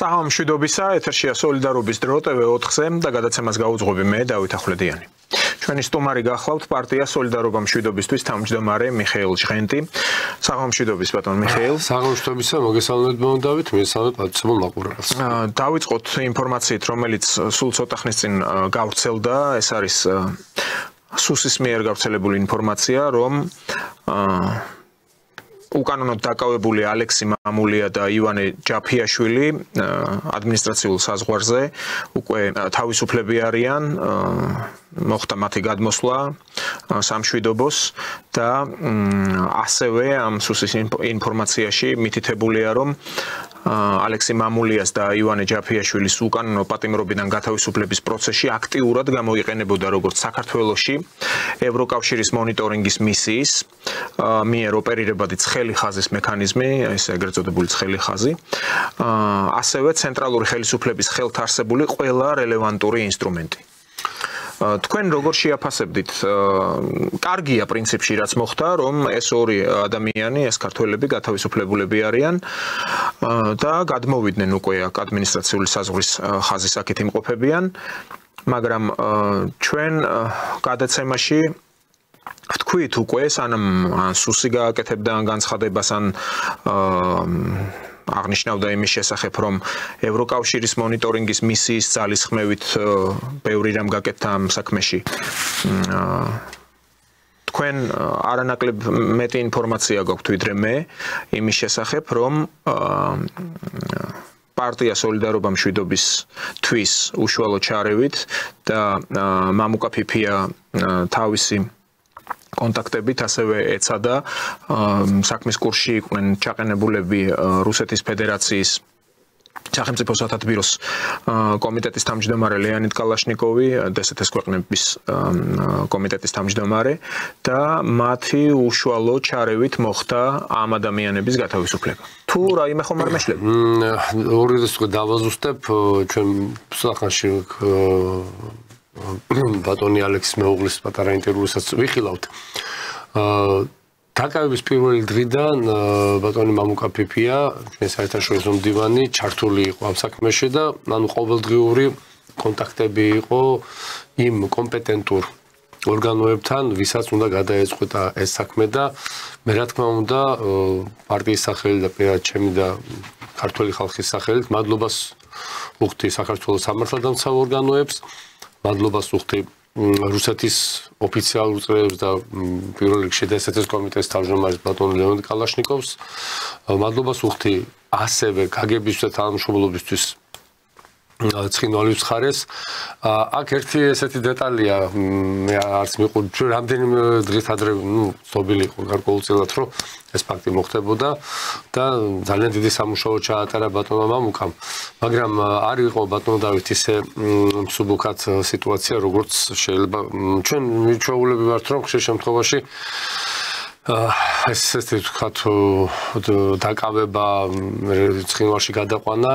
საღამო მშვიდობისა, ეთერშია სოლიდარობის დრო TV4-ზე და გადაცემას გაუძღვები მე დავით ახვლედიანი. ჩვენი სტუმარი გახლავთ პარტია სოლიდარობა მშვიდობისთვის თავმჯდომარე მიხეილ ჟღენტი. საღამო მშვიდობის ბატონ მიხეილ. საღამო მშვიდობისა, მოგესალმებით დავით, მოგესალმებით პატივცემულ მაყურებელს. დავიწყოთ ინფორმაციით, რომელიც სულ ცოტა ხნის წინ გავრცელდა, ეს არის სუსის მიერ გავრცელებული ინფორმაცია, რომ უკანონოდ დაკავებული ალექსი მამულია და ივანე ჯაფიაშვილი ადმინისტრაციულ საზღვარზე უკვე თავისუფლები არიან, მოხდა მათი გადმოსვლა სამშვიდობოს და ასევე ამ სუსის ინფორმაციაში მითითებულია, რომ ალექსი მამულიას და ივანე ჯაფიაშვილის უკანონო პატიმრობიდან გათავისუფლების პროცესში აქტიურად გამოიყენებოდა როგორც საქართველოში ევროკავშირის მონიტორინგის მისიის მიერ ოპერირებადი ცხელი ხაზის მექანიზმი, ეს ეგრეთ წოდებული ცხელი ხაზი, ასევე ცენტრალური ხელისუფლების ხელთ არსებული ყველა რელევანტური ინსტრუმენტი. თქვენ როგორ შეაფასებდით? კარგია პრინციპში რაც მოხდა, რომ ეს ორი ადამიანი, ეს ქართველები გათავისუფლებულები არიან და გადმოვიდნენ უკვე აქ ადმინისტრაციული საზღვრის ხაზის აქეთ იმყოფებიან, მაგრამ ჩვენ გადაცემაში ვთქვით უკვე, სანამ სუსი გააკეთებდა ამ განცხადებას ან აღნიშნავდა იმის შესახებ, რომ ევროკავშირის მონიტორინგის მისიის ძალისხმევით ბევრი რამ გაკეთდა ამ საქმეში. თქვენ არანაკლებ მეტი ინფორმაცია გაქვთ ვიდრე მე იმის შესახებ, რომ პარტია სოლიდარობა მშვიდობისთვის უშუალო ჩარევით და მამუკა ფიფია თავისი კონტაქტებით ასევე ეცადა საქმის კურსში იყვნენ ჩაყენებულები რუსეთის ფედერაციის სახელმწიფო სათათბიროს კომიტეტის თავმჯდომარე ლეონიდ კალაშნიკოვი, დსთ-ს ქვეყნების კომიტეტის თავმჯდომარე და მათი უშუალო ჩარევით მოხდა ამ ადამიანების გათავისუფლება. თუ რაიმე ხომ არ მეშლები? ორი რიცხვი უკვე დავაზუსტებ, ჩვენ სახანში ბატონი ალექსის მეუღლის პატარა ინტერვიუსაც ვიხილავთ. დაკავების პირველი დღიდან ბატონი მამუკა ფიფია, ჩვენ საერთაშორისო მდივანი, ჩართული იყო ამ საქმეში და ყოველდღიური კონტაქტები იყო იმ კომპეტენტურ ორგანოებთან, ვისაც უნდა გადაეწყვეტა ეს საქმე და მე რა თქმა უნდა პარტიის სახელით და პირად ჩემი და ქართული ხალხის სახელით მადლობას ვუხდი საქართველოს სამართალდამცავ ორგანოებს, მადლობას ვუხდი რუსეთის ოფიციალურ წრეებს და პირველ რიგში დსთ-ს კომიტეტის თავმჯდომარეს ბატონ ლეონიდ კალაშნიკოვს, მადლობას ვუხდი ასევე გაგების და თანამშრომლობისთვის ცხინვალის მხარეს. აქ ერთი ესეთი დეტალია მე არც მიყურე, ჩვენ რამდენიმე დღით ადრე ცნობილი იყო გარკვეულწილად, რომ ეს ფაქტი მოხდებოდა და ძალიან დიდი სამუშაო ჩაატარა ბატონმა მამუკამ, მაგრამ არ იყო ბატონ დავით ისე მსუბუქად სიტუაცია, როგორც შეიძლება ჩვენ მიჩვეულები ვართ, რომ ხშირ შემთხვევაში ეს ვთქვათ დაკავება ცხინვალში გადაყვანა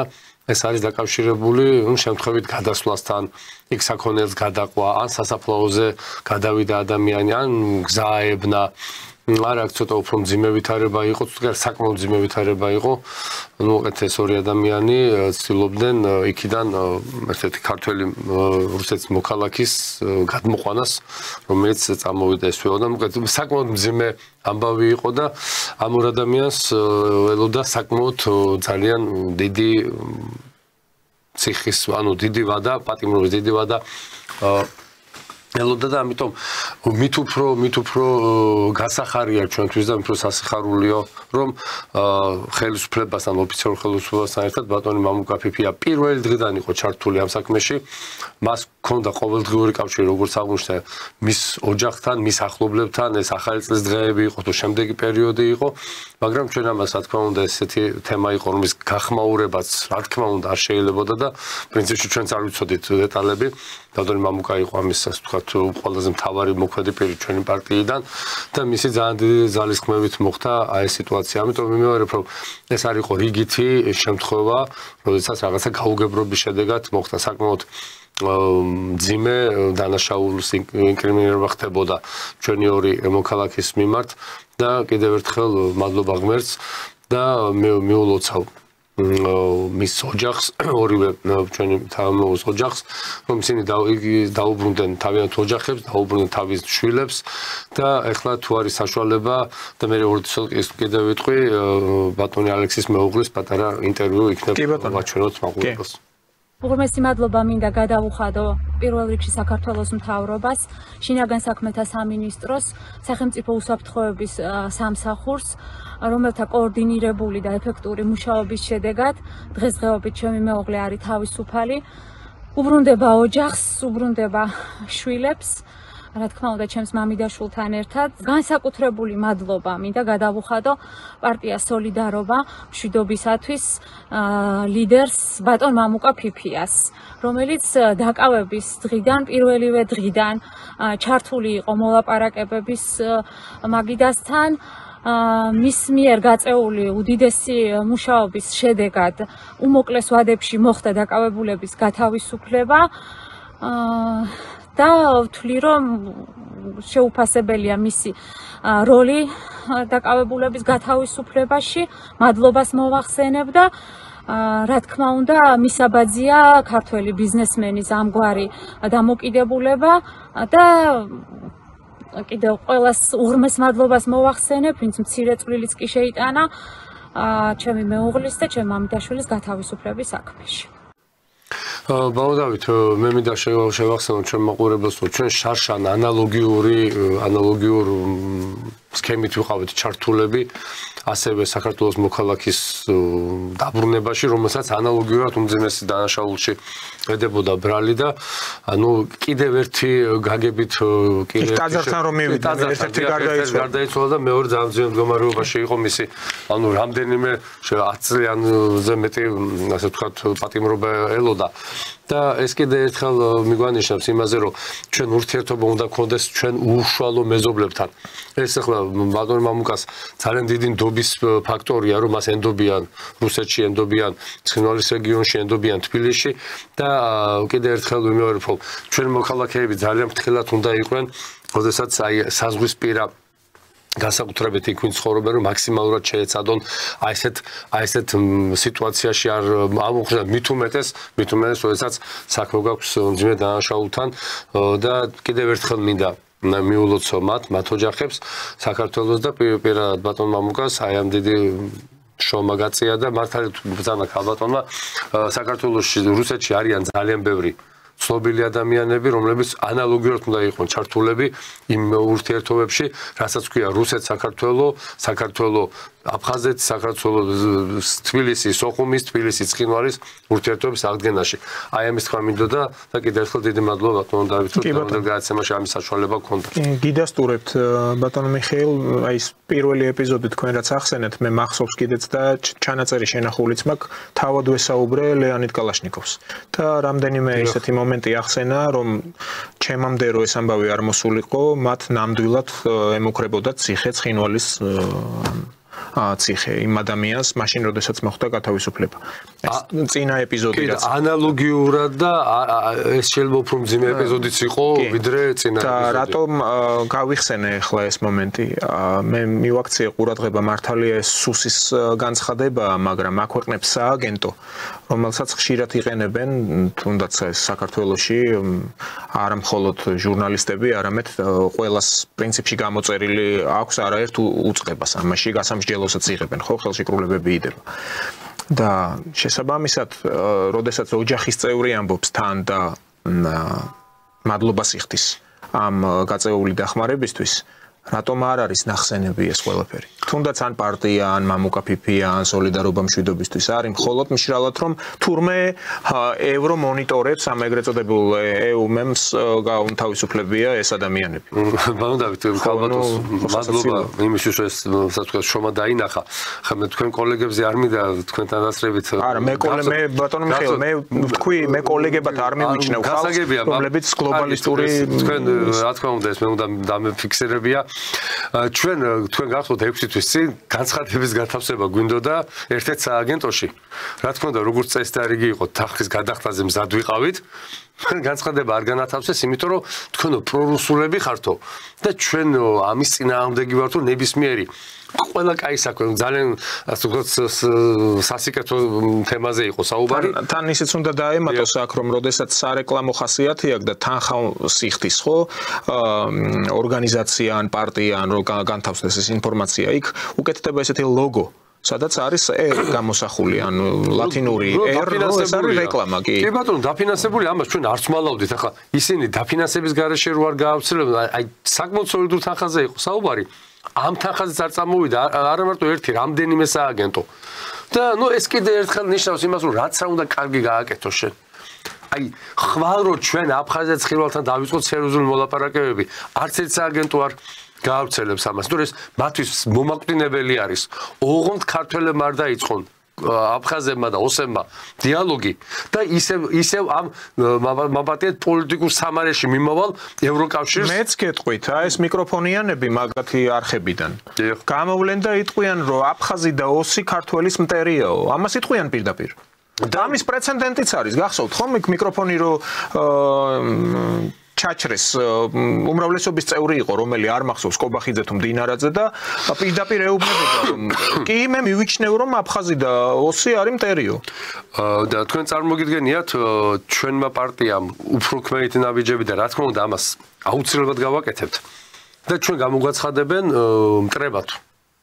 ეს არის დაკავშირებული შემთხვევით გადასვლასთან, იქ საქონელს გადაყვა, ან სასაფლაოზე გადავიდა ადამიანი, ან გზა აებნა. არა, ცოტა უფრო მძიმე ვითარება იყო, თუმცა საკმაოდ მძიმე ვითარება იყო. ეს ორი ადამიანი ცდილობდნენ იქიდან ერთ-ერთი ქართველი რუსეთის მოქალაქის გადმოყვანას, რომელიც წამოვიდა ესვეო და საკმაოდ მძიმე ამბავი იყო და ამ ორ ადამიანს ველოდა საკმაოდ ძალიან დიდი ციხის, ანუ დიდი ვადა, პატიმრობის დიდი ვადა ელოდა და ამიტომ მით უფრო გასახარია ჩვენთვის და უფრო სასიხარულიო, რომ ხელისუფლებასთან, ოფიციალურ ხელისუფლებასთან ერთად ბატონი მამუკა ფიფია პირველი დღიდან იყო ჩართული ამ საქმეში. მას ჰქონდა ყოველდღიური კავშირი, როგორც აღნიშნე, მის ოჯახთან, მის ახლობლებთან, ეს ახალი წლის დღეები იყო, თუ შემდეგი პერიოდი იყო, მაგრამ ჩვენ ამას რა თქმა უნდა ესეთი თემა იყო, რომ ის გახმაურებაც რა თქმა უნდა არ შეიძლებოდა და პრინციპში ჩვენც არ ვიცოდით დეტალები. ბატონი მამუკა იყო ამის ვთქვათ ყველაზე მთავარი მოქმედი პირი ჩვენი პარტიიდან და მისი ძალიან დიდი ძალისხმევით მოხდა ეს სიტუაცია. ამიტომ მიმეორებ, რომ ეს არ იყო რიგითი შემთხვევა, როდესაც რაღაცა გაუგებრობის შედეგად მოხდა საკმაოდ მძიმე დანაშაულის ინკრიმინირება ხდებოდა ჩვენი ორი მოქალაქის მიმართ და კიდევ ერთხელ მადლობა ღმერთს და მე მიულოცავ მის ოჯახს, ორივე ჩვენი თანამოუს ოჯახს, რომ ისინი დაუბრუნდნენ თავიანთ ოჯახებს, დაუბრუნდნენ თავის შვილებს და ეხლა თუ არის საშუალება და მე კიდევ ვიტყვი ბატონი ალექსის მეუღლის პატარა ინტერვიუ იქნება ვაჩვენოთ მაყურებელს. უღრმესი მადლობა მინდა გადავუხადო პირველ რიგში საქართველოს მთავრობას, შინაგან საქმეთა სამინისტროს, სახელმწიფო უსაფრთხოების სამსახურს, რომელთა კოორდინირებული და ეფექტური მუშაობის შედეგად დღესდღეობით ჩემი მეუღლე არის თავისუფალი, უბრუნდება ოჯახს, უბრუნდება შვილებს, რა თქმა უნდა ჩემს მამიდაშვილთან ერთად. განსაკუთრებული მადლობა მინდა გადავუხადო პარტია სოლიდარობა მშვიდობისათვის ლიდერს ბატონ მამუკა ფიფიას, რომელიც დაკავების დღიდან, პირველივე დღიდან ჩართული იყო მოლაპარაკებების მაგიდასთან. მის მიერ გაწეული უდიდესი მუშაობის შედეგად უმოკლეს ვადებში მოხდა დაკავებულების გათავისუფლება და ვთვლი, რომ შეუფასებელია მისი როლი დაკავებულების გათავისუფლებაში, მადლობას მოვახსენებ და რა თქმა უნდა, მისაბაძია ქართველი ბიზნესმენის ამგვარი დამოკიდებულება და კიდევ ყველას უღრმეს მადლობას მოვახსენებ, ვინც მცირე წვლილიც კი შეიტანა ჩემი მეუღლის და ჩემი მამიდაშვილის გათავისუფლების საქმეში. ბაუდავით, მე მინდა შევახსენო ჩვენ მაყურებელს, რომ ჩვენ შარშან ანალოგიურ სქემით ვიყავით ჩართულები, ასევე საქართველოს მოქალაქის დაბრუნებაში, რომელსაც ანალოგიურად უმძიმესი დანაშაულში ედებოდა ბრალი და ანუ კიდევ ერთი გაგებით ტაძართან რომ მივიდა, ერთ-ერთი გარდაიცვალა და მეორე ძალიან ძვირ მდგომარეობაში იყო მისი, ანუ რამდენიმე 10 წლიანზე მეტი, ასე ვთქვათ, პატიმრობა ელოდა. და ეს კიდე ერთხელ მიგვანიშნავს იმაზე, რომ ჩვენ ურთიერთობა უნდა გქონდეს ჩვენ უშუალო მეზობლებთან. ეს ახლა ბატონ მამუკას ძალიან დიდი ნდობის ფაქტორია, რომ მას ენდობიან რუსეთში, ენდობიან ცხინვალის რეგიონში, ენდობიან თბილისში და კიდე ერთხელ ვიმეორებ, რომ ჩვენ მოქალაქეები ძალიან ფრთხილად უნდა იყვნენ, როდესაც აი საზღვისპირა განსაკუთრებით იქ ვინც ცხოვრობენ, რომ მაქსიმალურად შეეცადონ აი ესეთ სიტუაციაში არ ამოხდა მით უმეტეს, როდესაც საქმე გვაქვს ძმე დანაშაულთან და კიდევ ერთხელ მინდა მიულოცო მათ ოჯახებს საქართველოს და პირადად ბატონ მამუკას აი ამ დიდი შრომა გაწია და მართალია ბრძანა ქალბატონმა საქართველოში რუსეთში არიან ძალიან ბევრი ცნობილი ადამიანები, რომლებიც ანალოგიურად უნდა იყვნენ ჩართულები იმ ურთიერთობებში, რასაც ქვია საქართველო, აფხაზეთი, თბილისი, სოხუმის, თბილისი, ცხინვალის ურთიერთობების აღდგენაში. აი ამის თქვა მინდოდა და კიდევ ერთხელ დიდი მადლობა ბატონ დავით, რომ გადაცემაში ამის საშუალება გქონდა. გიდასტურებთ ბატონო მიხეილ, აი ეს პირველი ეპიზოდი თქვენ რაც ახსენეთ, მე მახსოვს კიდეც და ჩანაწერი შენახულიც მაქვს, თავად ვესაუბრე ლეონიდ კალაშნიკოვს. და რამდენიმე ესეთი მომენტი ახსენა, რომ ჩემამდე რო ეს ამბავი არ მოსულიყო, მათ ნამდვილად ემუქრებოდათ ციხე ცხინვალის ციხე იმ ადამიანს, მაშინ როდესაც მოხდა გათავისუფლება. ეს წინა ეპიზოდი რაც ანალოგიურად და ეს შეიძლება უფრო მძიმე ეპიზოდიც იყო, ვიდრე წინა ეპიზოდი. და რატომ გავიხსენე ახლა ეს მომენტი? მე მივაქციე ყურადღება მართალია ეს სუსის განცხადებაა, მაგრამ აქვეყნებს სააგენტო, რომელსაც ხშირად იყენებენ თუნდაც საქართველოში არა მხოლოდ ჟურნალისტები, არამედ ყველას პრინციპში გამოწერილი აქვს არაერთ უწყებას, ამაში გასამსჯელოსაც იღებენ, ხო, ხელშეკრულებები იდება. და შესაბამისად, როდესაც ოჯახის წევრი ამბობს თან და მადლობას იხდის ამ გაწეული დახმარებისთვის, რატომ არ არის ნახსენები ეს ყველაფერი? თუნდაც ან პარტია, ან მამუკა ფიფია, ან სოლიდარობა მშვიდობისთვის არის მხოლოდ მშრალად, რომ თურმე ევრო მონიტორებს ამ ეგრეთ წოდებულ EUMEMS გაუნთავისუფლებია ეს ადამიანები. ბანუდავით, ქალბატონს მადლობა იმისთვის, რომ ეს საწყის შრომა დაინახა. ხა მე თქვენ კოლეგებზე არ მინდა თქვენთან დასწრებით. არა, მე ბატონო მიხეილ, მე ვთქვი, მე კოლეგებად არ მივიჩნევ ხალხს, რომლებიც გლობალისტური თქვენ რა თქმა უნდა ეს მე უნდა დამეფიქსირებია. ჩვენ გახსოვთ 6 თვის წინ განცხადების გათავსება გვინდოდა ერთ-ერთ სააგენტოში. რა თქმა უნდა, როგორც წესდარიგი იყო, თანხის გადახდაზე მზად ვიყავით განცხადება არ განათავსეს, იმიტომ რომ თქვენო პრორუსულები ხართო და ჩვენ ამის წინააღმდეგი ვართ, რომ ნებისმიერი ყველა კაი საქმე ძალიან ასე ვთქვათ სასიკეთო თემაზე იყო საუბარი. თან ისიც უნდა დაემატოს აქ, რომ როდესაც სარეკლამო ხასიათი აქვს და თანხავს სიხდის, ხო, ორგანიზაცია ან პარტია ან რო განთავსდეს ეს ინფორმაცია, იქ უკეთდება ესეთი ლოგო, სადაც არის გამოსახული, ანუ ლათინური ეს არის რეკლამა, კი. კი ბატონო, დაფინანსებული ამას ჩვენ არც მალავდით. ახლა ისინი დაფინანსების garaშე რო არ გაავრცელებენ, აი საკმაოდ სოლიდურ თანხაზე იყო საუბარი. ამ თანხაზეც არ წამოვიდა არა მარტო ერთი, რამდენიმე სააგენტო. და ნუ ეს კიდე ერთხელ ნიშნავს იმას, რომ რაც რა უნდა კარგი გააკეთო შენ. აი, ხვალ რო ჩვენ აფხაზეთ ხილვალთან დავიწყოთ სერიოზული მოლაპარაკებები, არც ერთ სააგენტო არ გაავრცელებს ამას. თუ ეს მათთვის მომაკვდინებელი არის. ოღონდ ქართველებმა არ დაიწყონ აფხაზებმა და ოსებმა დიალოგი და ისევ ამ მაბატიეთ პოლიტიკურ სამარეში მიმავალ ევროკავშირს. მეც გეტყვით, ეს მიკროფონიანები მაგათი არხებიდან. გამოვლენ და იტყვიან, რომ აფხაზი და ოსი ქართველის მტერიაო. ამას იტყვიან პირდაპირ. და ამის პრეცედენტიც არის. გახსოვთ ხომ მიკროფონი რო ჩაჩრეს უმრავლესობის წევრი იყო, რომელიც არ მახსოვს კობახიძე თუ მდინარაძე და პირდაპირ ეუბნებოდა, რომ კი მე მივიჩნევ, რომ აფხაზი და ოსი არის მტერიო. და თქვენ წარმოგიდგენიათ ჩვენმა პარტიამ უფრო ქმერითი ნაბიჯები და რა თქმა უნდა ამას აუცილებლად გავაკეთებთ. და ჩვენ გამოგვაცხადებენ მტრებად.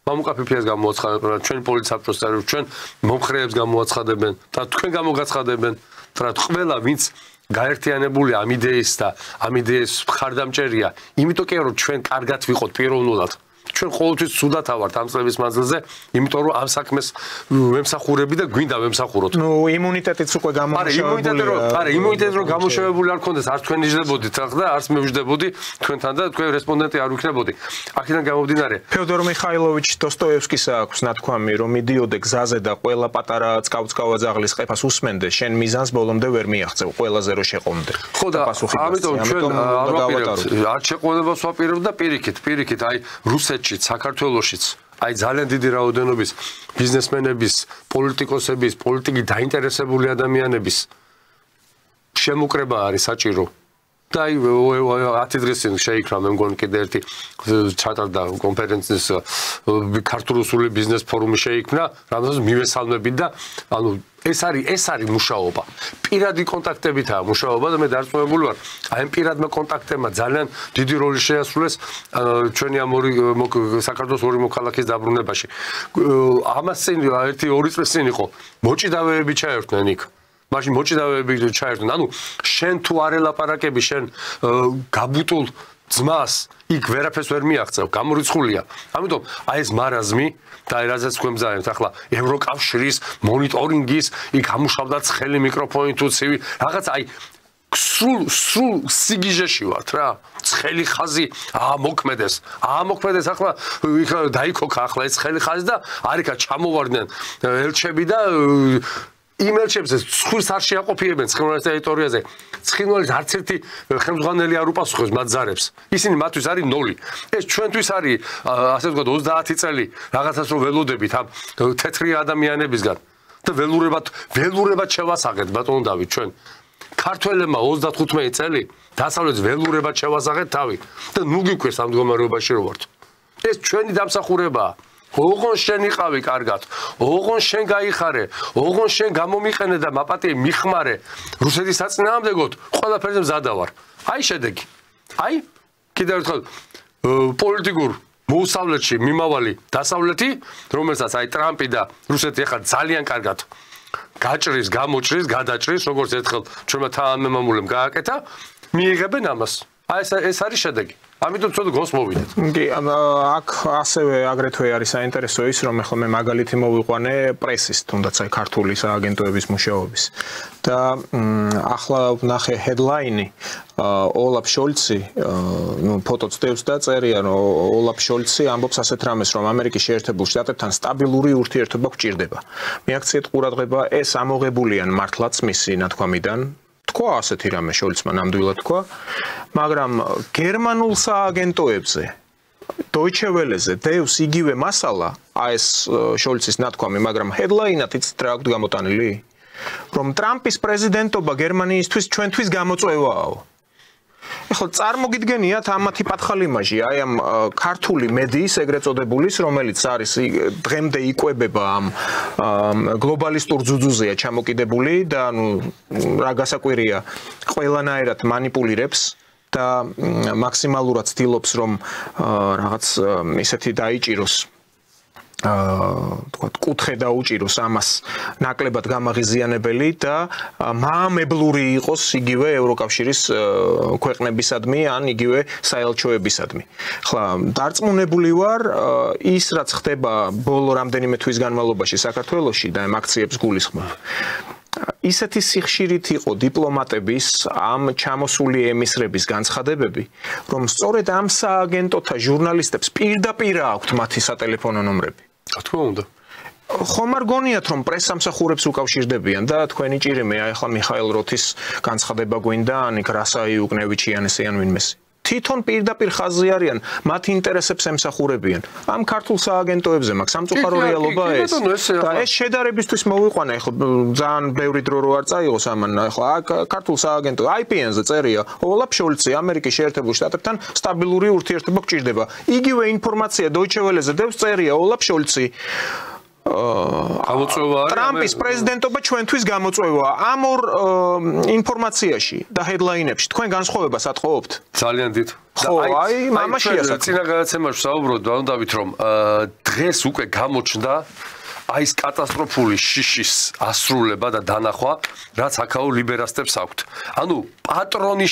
მამუკაფიფიას გამოაცხადებენ, ჩვენ პოლიციის ჩვენ მომხრეებს გამოაცხადებენ და თქვენ გამოგაცხადებენ, რა ყველა ვინც გაერთიანებული ამ იდეის და ამ იდეის მხარდამჭერია, იმიტომ კი რომ ჩვენ კარგად ვიყოთ პიროვნულად. ჩვენ ყოველთვის ცუდად ავართ ამ წლების მანძილზე, იმიტომ რომ ამ საქმეს ვემსახურები და გვინდა ვემსახუროთ. ნუ იმუნიტეტიც უკვე გამოშევებულია. იმუნიტეტი რომ გამოშევებული არ ქონდეს, არც თქვენ იჯდებოდით და არც მე ვიჯდებოდი თქვენთან და თქვენ რესპონდენტი არ ვიქნებოდი. აქედან გამომდინარე, ფეოდორ მიხაილოვიჩ დოსტოევსკის აქვს ნათქვამი, რომ მიდიოდე გზაზე და ყველა პატარა წყავ-წყავა ძაღლის ყეფას უსმენდე, შენ მიზანს ბოლომდე ვერ მიაღწევ, ყველაზე რო შეყოვნდე. ხო და ამიტომ ჩვენ არ შეყოვნებას ვაპირებთ და პირიქით, აი რუსეთშიც, საქართველოშიც, აი ძალიან დიდი რაოდენობის ბიზნესმენების, პოლიტიკოსების, პოლიტიკით დაინტერესებული ადამიანების შემოკრება არის საჭირო. და აი 10 დღის წინ შეიქმნა მე მგონი კიდე ერთი ჩატარდა კონფერენციის ქართულ-რუსული ბიზნეს ფორუმი შეიქმნა, რამაც მივესალმებით და ანუ ეს არის მუშაობა. პირადი კონტაქტებითაა მუშაობა და მე დარწმუნებული ვარ, აი ამ პირადმა კონტაქტებმა ძალიან დიდი როლი შეასრულეს ჩვენი ამ საქართველოს ორი მოქალაქის დაბრუნებაში. ამას წინ 1-2 წლის წინ იყო მოჭიდავეები ჩაერთნენ იქ. მაშინ მოჭიდავეები ჩაერთნენ. ანუ შენ თუ არ ელაპარაკები შენ გაბუტულ ძმას იქ ვერაფერს ვერ მიაღწევ, გამორიცხულია. ამიტომ აი ეს მარაზმი და აი რაზეც გვემზადებთ ახლა ევროკავშირის მონიტორინგის იქ ამუშავდა ცხელი მიკროფონი თუ ცივი რაღაც აი სულ სიგიჟეში ვართ რა. ცხელი ხაზი მოქმედეს ახლა იქ დაიქოქა ახლა ეს ცხელი ხაზი და არიქა ჩამოვარდნენ ელჩები და იმ ელჩებზე ცხურს არ შეაყოფიებენ ცხინვალის ტერიტორიაზე. ცხინვალის არც ერთი ხელმძღვანელი არ უპასუხებს მათ ზარებს. ისინი მათთვის არის 0. ეს ჩვენთვის არის ასე ვთქვათ 30 წელი რაღაცას რო ველოდებით ამ თეთრი ადამიანებისგან და ველურებად შევასაღეთ ბატონო დავით ჩვენ. ქართველებმა 35 წელი დასავლეთს ველურებად შევასაღეთ თავი და ნუ გიქვეს ამ მდგომარეობაში რო ვართ. ეს ჩვენი დამსახურებაა. ოღონ შენ იყავი კარგად, ოღონ შენ გაიხარე, ოღონ შენ გამომიყენე და მაპატიე მიხმარე რუსეთის საწინააღმდეგოდ, ყველაფერზე მზადა ვარ. აი შედეგი. აი კიდევ ერთხელ პოლიტიკურ მოუსავლეთში მიმავალი დასავლეთი, რომელსაც აი ტრამპი და რუსეთი ახლა ძალიან კარგად გაჭრის, გამოჭრის, გადაჭრის, როგორც ერთხელ ჩვენმა თანამემამულემ გააკეთა, მიიღებენ ამას. აი ეს არის შედეგი. ამიტომ ცოტა გონს მოვიდეთ. კი, აქ ასევე აგრეთვე არის საინტერესო ის, რომ ახლა მე მაგალითი მოვიყვანე პრესის, თუნდაც აი ქართული სააგენტოების მუშაობის. და ახლა ვნახე headline-ი ოლაფ შოლცი, ფოტოც დევს და წერია, რომ ოლაფ შოლცი ამბობს ასეთ რამეს, რომ ამერიკის შეერთებულ შტატებთან სტაბილური ურთიერთობა გვჭირდება. მიაქციეთ ყურადღება, ეს ამოღებულიან მართლაც მისი ნათქვამიდან. თქვა ასეთი რამე შოლცმა ნამდვილად თქვა, მაგრამ გერმანულ სააგენტოებზე Deutsche Welle-ზე დევს იგივე მასალა, ეს შოლცის ნათქვამი, მაგრამ headline-ით რა აქვს გამოტანილი? რომ ტრამპის პრეზიდენტობა გერმანიისთვის ჩვენთვის გამოწვევაო. ეხლა წარმოგიდგენიათ ამათი პათხალიმაჟი, აი ამ ქართული მედიის ეგრეთ წოდებულის, რომელიც არის დღემდე იკვებება ამ გლობალისტურ ძუძუზეა ჩამოკიდებული და ანუ რა გასაკვირია, ყველანაირად манипуლირებს და მაქსიმალურად ცდილობს რომ რაღაც ისეთი დაიჭიროს თქვა კუთხე დაუჭიროს ამას ნაკლებად გამაღიზიანებელი და მაამებლური იყოს იგივე ევროკავშირის ქვეყნებისადმი ან იგივე საელჩოებისადმი. ხლა დარწმუნებული ვარ ის რაც ხდება ბოლო რამდენიმე თვის განმავლობაში საქართველოში და ამ აქციებს გულისხმობ. ისეთი სიხშირით იყო დიპლომატების ამ ჩამოსული ემისრების განცხადებები, რომ სწორედ ამ სააგენტოთა ჟურნალისტებს პირდაპირ აქვთ მათი სატელეფონო ნომრები. თქმა უნდა. ხომ არ გონიათ რომ პრესსამსახურებს უკავშირდებიან და თქვენი ჭირიმე აი ახლა მიხაილ როთის განცხადება გვინდა ან იქ რასაი უკნევიჩიანესი ან ვინმესი. თვითონ პირდაპირ ხაზზე არიან, მათ ინტერესებს ემსახურებიან. ამ ქართულ სააგენტოებზე მაქვს სამწუხარო რეალობა ეს. და ეს შედარებისთვის მოვიყვანა, ეხლა ძალიან ბევრი დრო რო არ წაიღოს ამან, ეხლა ქართულ სააგენტო IPN-ზე წერია, ოლაფ შოლცი ამერიკის შეერთებულ შტატებთან სტაბილური ურთიერთობა გჭირდება. იგივე ინფორმაცია Deutsche Welle-ზე დევს წერია ოლაფ შოლცი. ტრამპის პრეზიდენტობა ჩვენთვის გამოწვევაა. ამ ორ ინფორმაციაში და ჰედლაინებში თქვენ განსხვავებას ატყობთ? ძალიან დიდ. ხო, აი, მამაშია საქმე. წინა გადაცემაში საუბრობთ, ვამბობთ, რომ დღეს უკვე გამოჩნდა აი ეს კატასტროფული შიშის ასრულება და დანახვა, რაც აქაო ლიბერასტებს აქვთ. ანუ პატრონი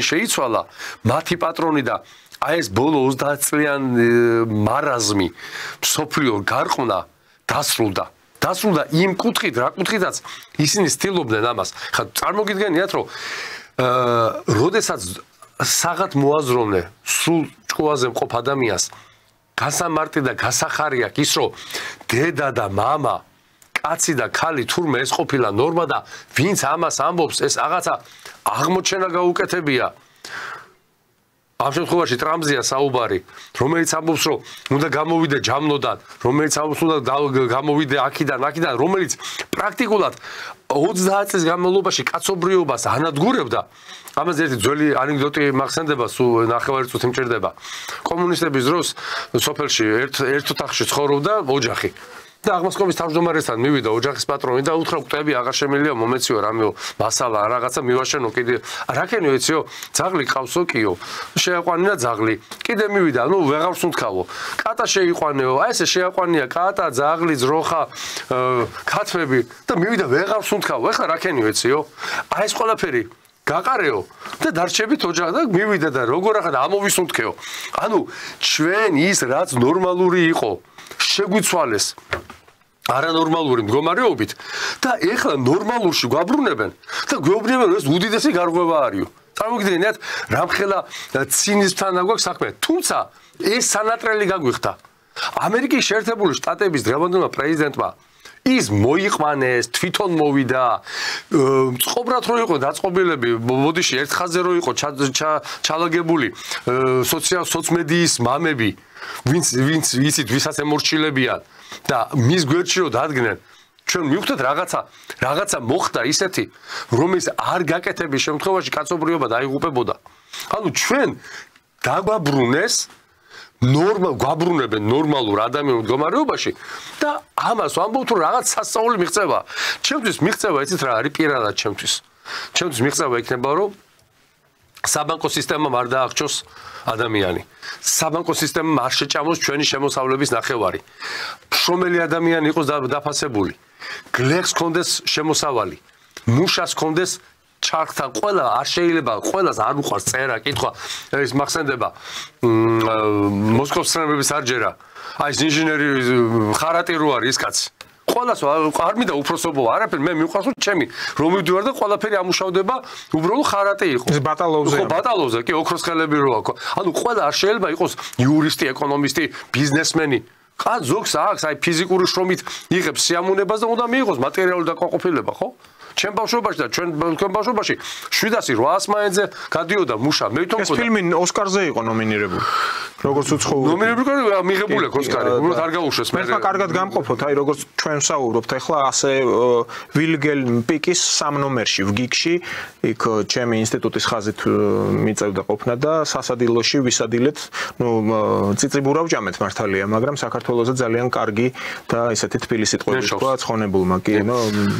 შეიცვალა, მათი პატრონი და აი ეს ბოლო 30 წლიან მარაზმი სოფლიო გარყმნა დასრულდა იმ კუთხით, რა კუთხითაც ისინი ცდილობდნენ ამას. ხა წარმოგიდგენიათ, რომ როდესაც საღად მოაზროვნე სულ ჭკუაზე მყოფ ადამიანს გასამარტი და გასახარი აქვს ის, რომ დედა და მამა, კაცი და ქალი თურმე ეს ყოფილა ნორმა და ვინც ამას ამბობს, ეს რაღაცა აღმოჩენა გაუკეთებია. ამ შემთხვევაში ტრამპზეა საუბარი, რომელიც ამბობს, რომ უნდა გამოვიდე ჯამნოდან, რომელიც ამბობს, უნდა გამოვიდე აქიდან, რომელიც პრაქტიკულად 30 წლის განმავლობაში კაცობრიობას ანადგურებდა. ამაზე ერთი ძველი ანეკდოტი მახსენდება, სულ ნახევარი წუთი მჭირდება. კომუნისტების დროს სოფელში ერთ ოთახში ცხოვრობდა ოჯახი. და აღმასკომის თავმჯდომარესთან მივიდა ოჯახის პატრონი და უთხრა კვდები აღარ შემიძლია მომეციო რამეო მასალა რაღაცა მივაშენო კიდე რაკენიო ეციო ძაღლი ყავსო კიო შეაყვანინა ძაღლი კიდე მივიდა ნუ ვეღარ სუნთქავო კატა შეიყვანეო აი ესე შეაყვანია კატა ძაღლი ძროხა ქათმები და მივიდა ვეღარ სუნთქავო ეხლა რაკენიო ეციო აი ეს ყველაფერი გაყარეო და დარჩებით ოჯახი და მივიდა და როგორ ახლა ამოვისუნთქეო ანუ ჩვენ ის რაც ნორმალური იყო შეგვიცვალეს არანორმალური მდგომარეობით და ეხლა ნორმალურში გვაბრუნებენ და გვეუბნებიან რომ ეს უდიდესი გარღვევა არისო. წარმოგიდგენიათ რამხელა ცინიზმთან აგვაქვს საქმე. თუმცა ეს სანატრელი გაგვიხდა. ამერიკის შეერთებული შტატების დღევანდელმა პრეზიდენტმა ის მოიყვანეს, თვითონ მოვიდა, წყობრად რო იყო დაწყობილები, მოდიში ერთ ხაზზე რო იყო ჩალაგებული სოციმედიის მამები, ვინც იცით, ვისაც ემორჩილებიან და მის გვერდში რო დადგნენ, ჩვენ მივხვდეთ რაღაცა მოხდა ისეთი, რომელიც არ გაკეთების შემთხვევაში კაცობრიობა დაიღუპებოდა. ანუ ჩვენ დაგვაბრუნეს გვაბრუნებენ ნორმალურ ადამიანურ მდგომარეობაში და ამას ვამბობთ რომ რაღაც სასწაული მიღწევა. ჩემთვის მიღწევა იცით რა არის პირადად ჩემთვის. ჩემთვის მიღწევა იქნება რომ საბანკო სისტემამ არ დაახჭოს ადამიანი. საბანკო სისტემამ არ შეჭამოს ჩვენი შემოსავლების ნახევარი. შრომელი ადამიანი იყოს დაფასებული. გლეხს კონდეს შემოსავალი. მუშას კონდეს ჩარხთან ყველა არ შეიძლება ყველას არ უყვარს წერა კითხვა ეს მახსენდება მოსკოვის ცნებების არჯერა აი ეს ინჟინერი ხარატი რო არის ეს კაცი ყველას არ მინდა უფროსობა არაფერი მე მიყვარს რომ ჩემი რომ მივდივარ და ყველაფერი ამუშავდება უბრალოდ ხარატი იყოს ეს ბატალოვზე ხო ბატალოვზე კი ოქროს ხელები რო აქვს ანუ ყველა არ შეიძლება იყოს იურისტი ეკონომისტი ბიზნესმენი ყად ზოგს აქვს აი ფიზიკური შრომით იღებს სიამოვნებას და უნდა მიიღოს მატერიალური დაკმაყოფილება ხო ჩემ ბავშვობაში და ჩვენ ბავშვობაში 700-800 მაინცზე გადიოდა მუშა. მე თვითონ ეს ფილმი ოსკარზე იყო ნომინირებული. როგორც უცხოური ნომინირებული მიღებული აქვს ოსკარი, უბრალოდ არ გაუშვეს. მე კარგად გამყოფოთ, აი როგორც ჩვენ ვსაუბრობთ, ახლა ასე ვილგელმ პიკის 3 ნომერში ვგიგში, იქ ჩემი ინსტიტუტის ხაზით მიწევდა ყოფნა და სასადილოში ვისადილეთ, ციციბურა ვჭამეთ მართალია, მაგრამ საქართველოზე ძალიან კარგი და ესეთი თბილი სიტყვები თქვა ცხონებულმა კი,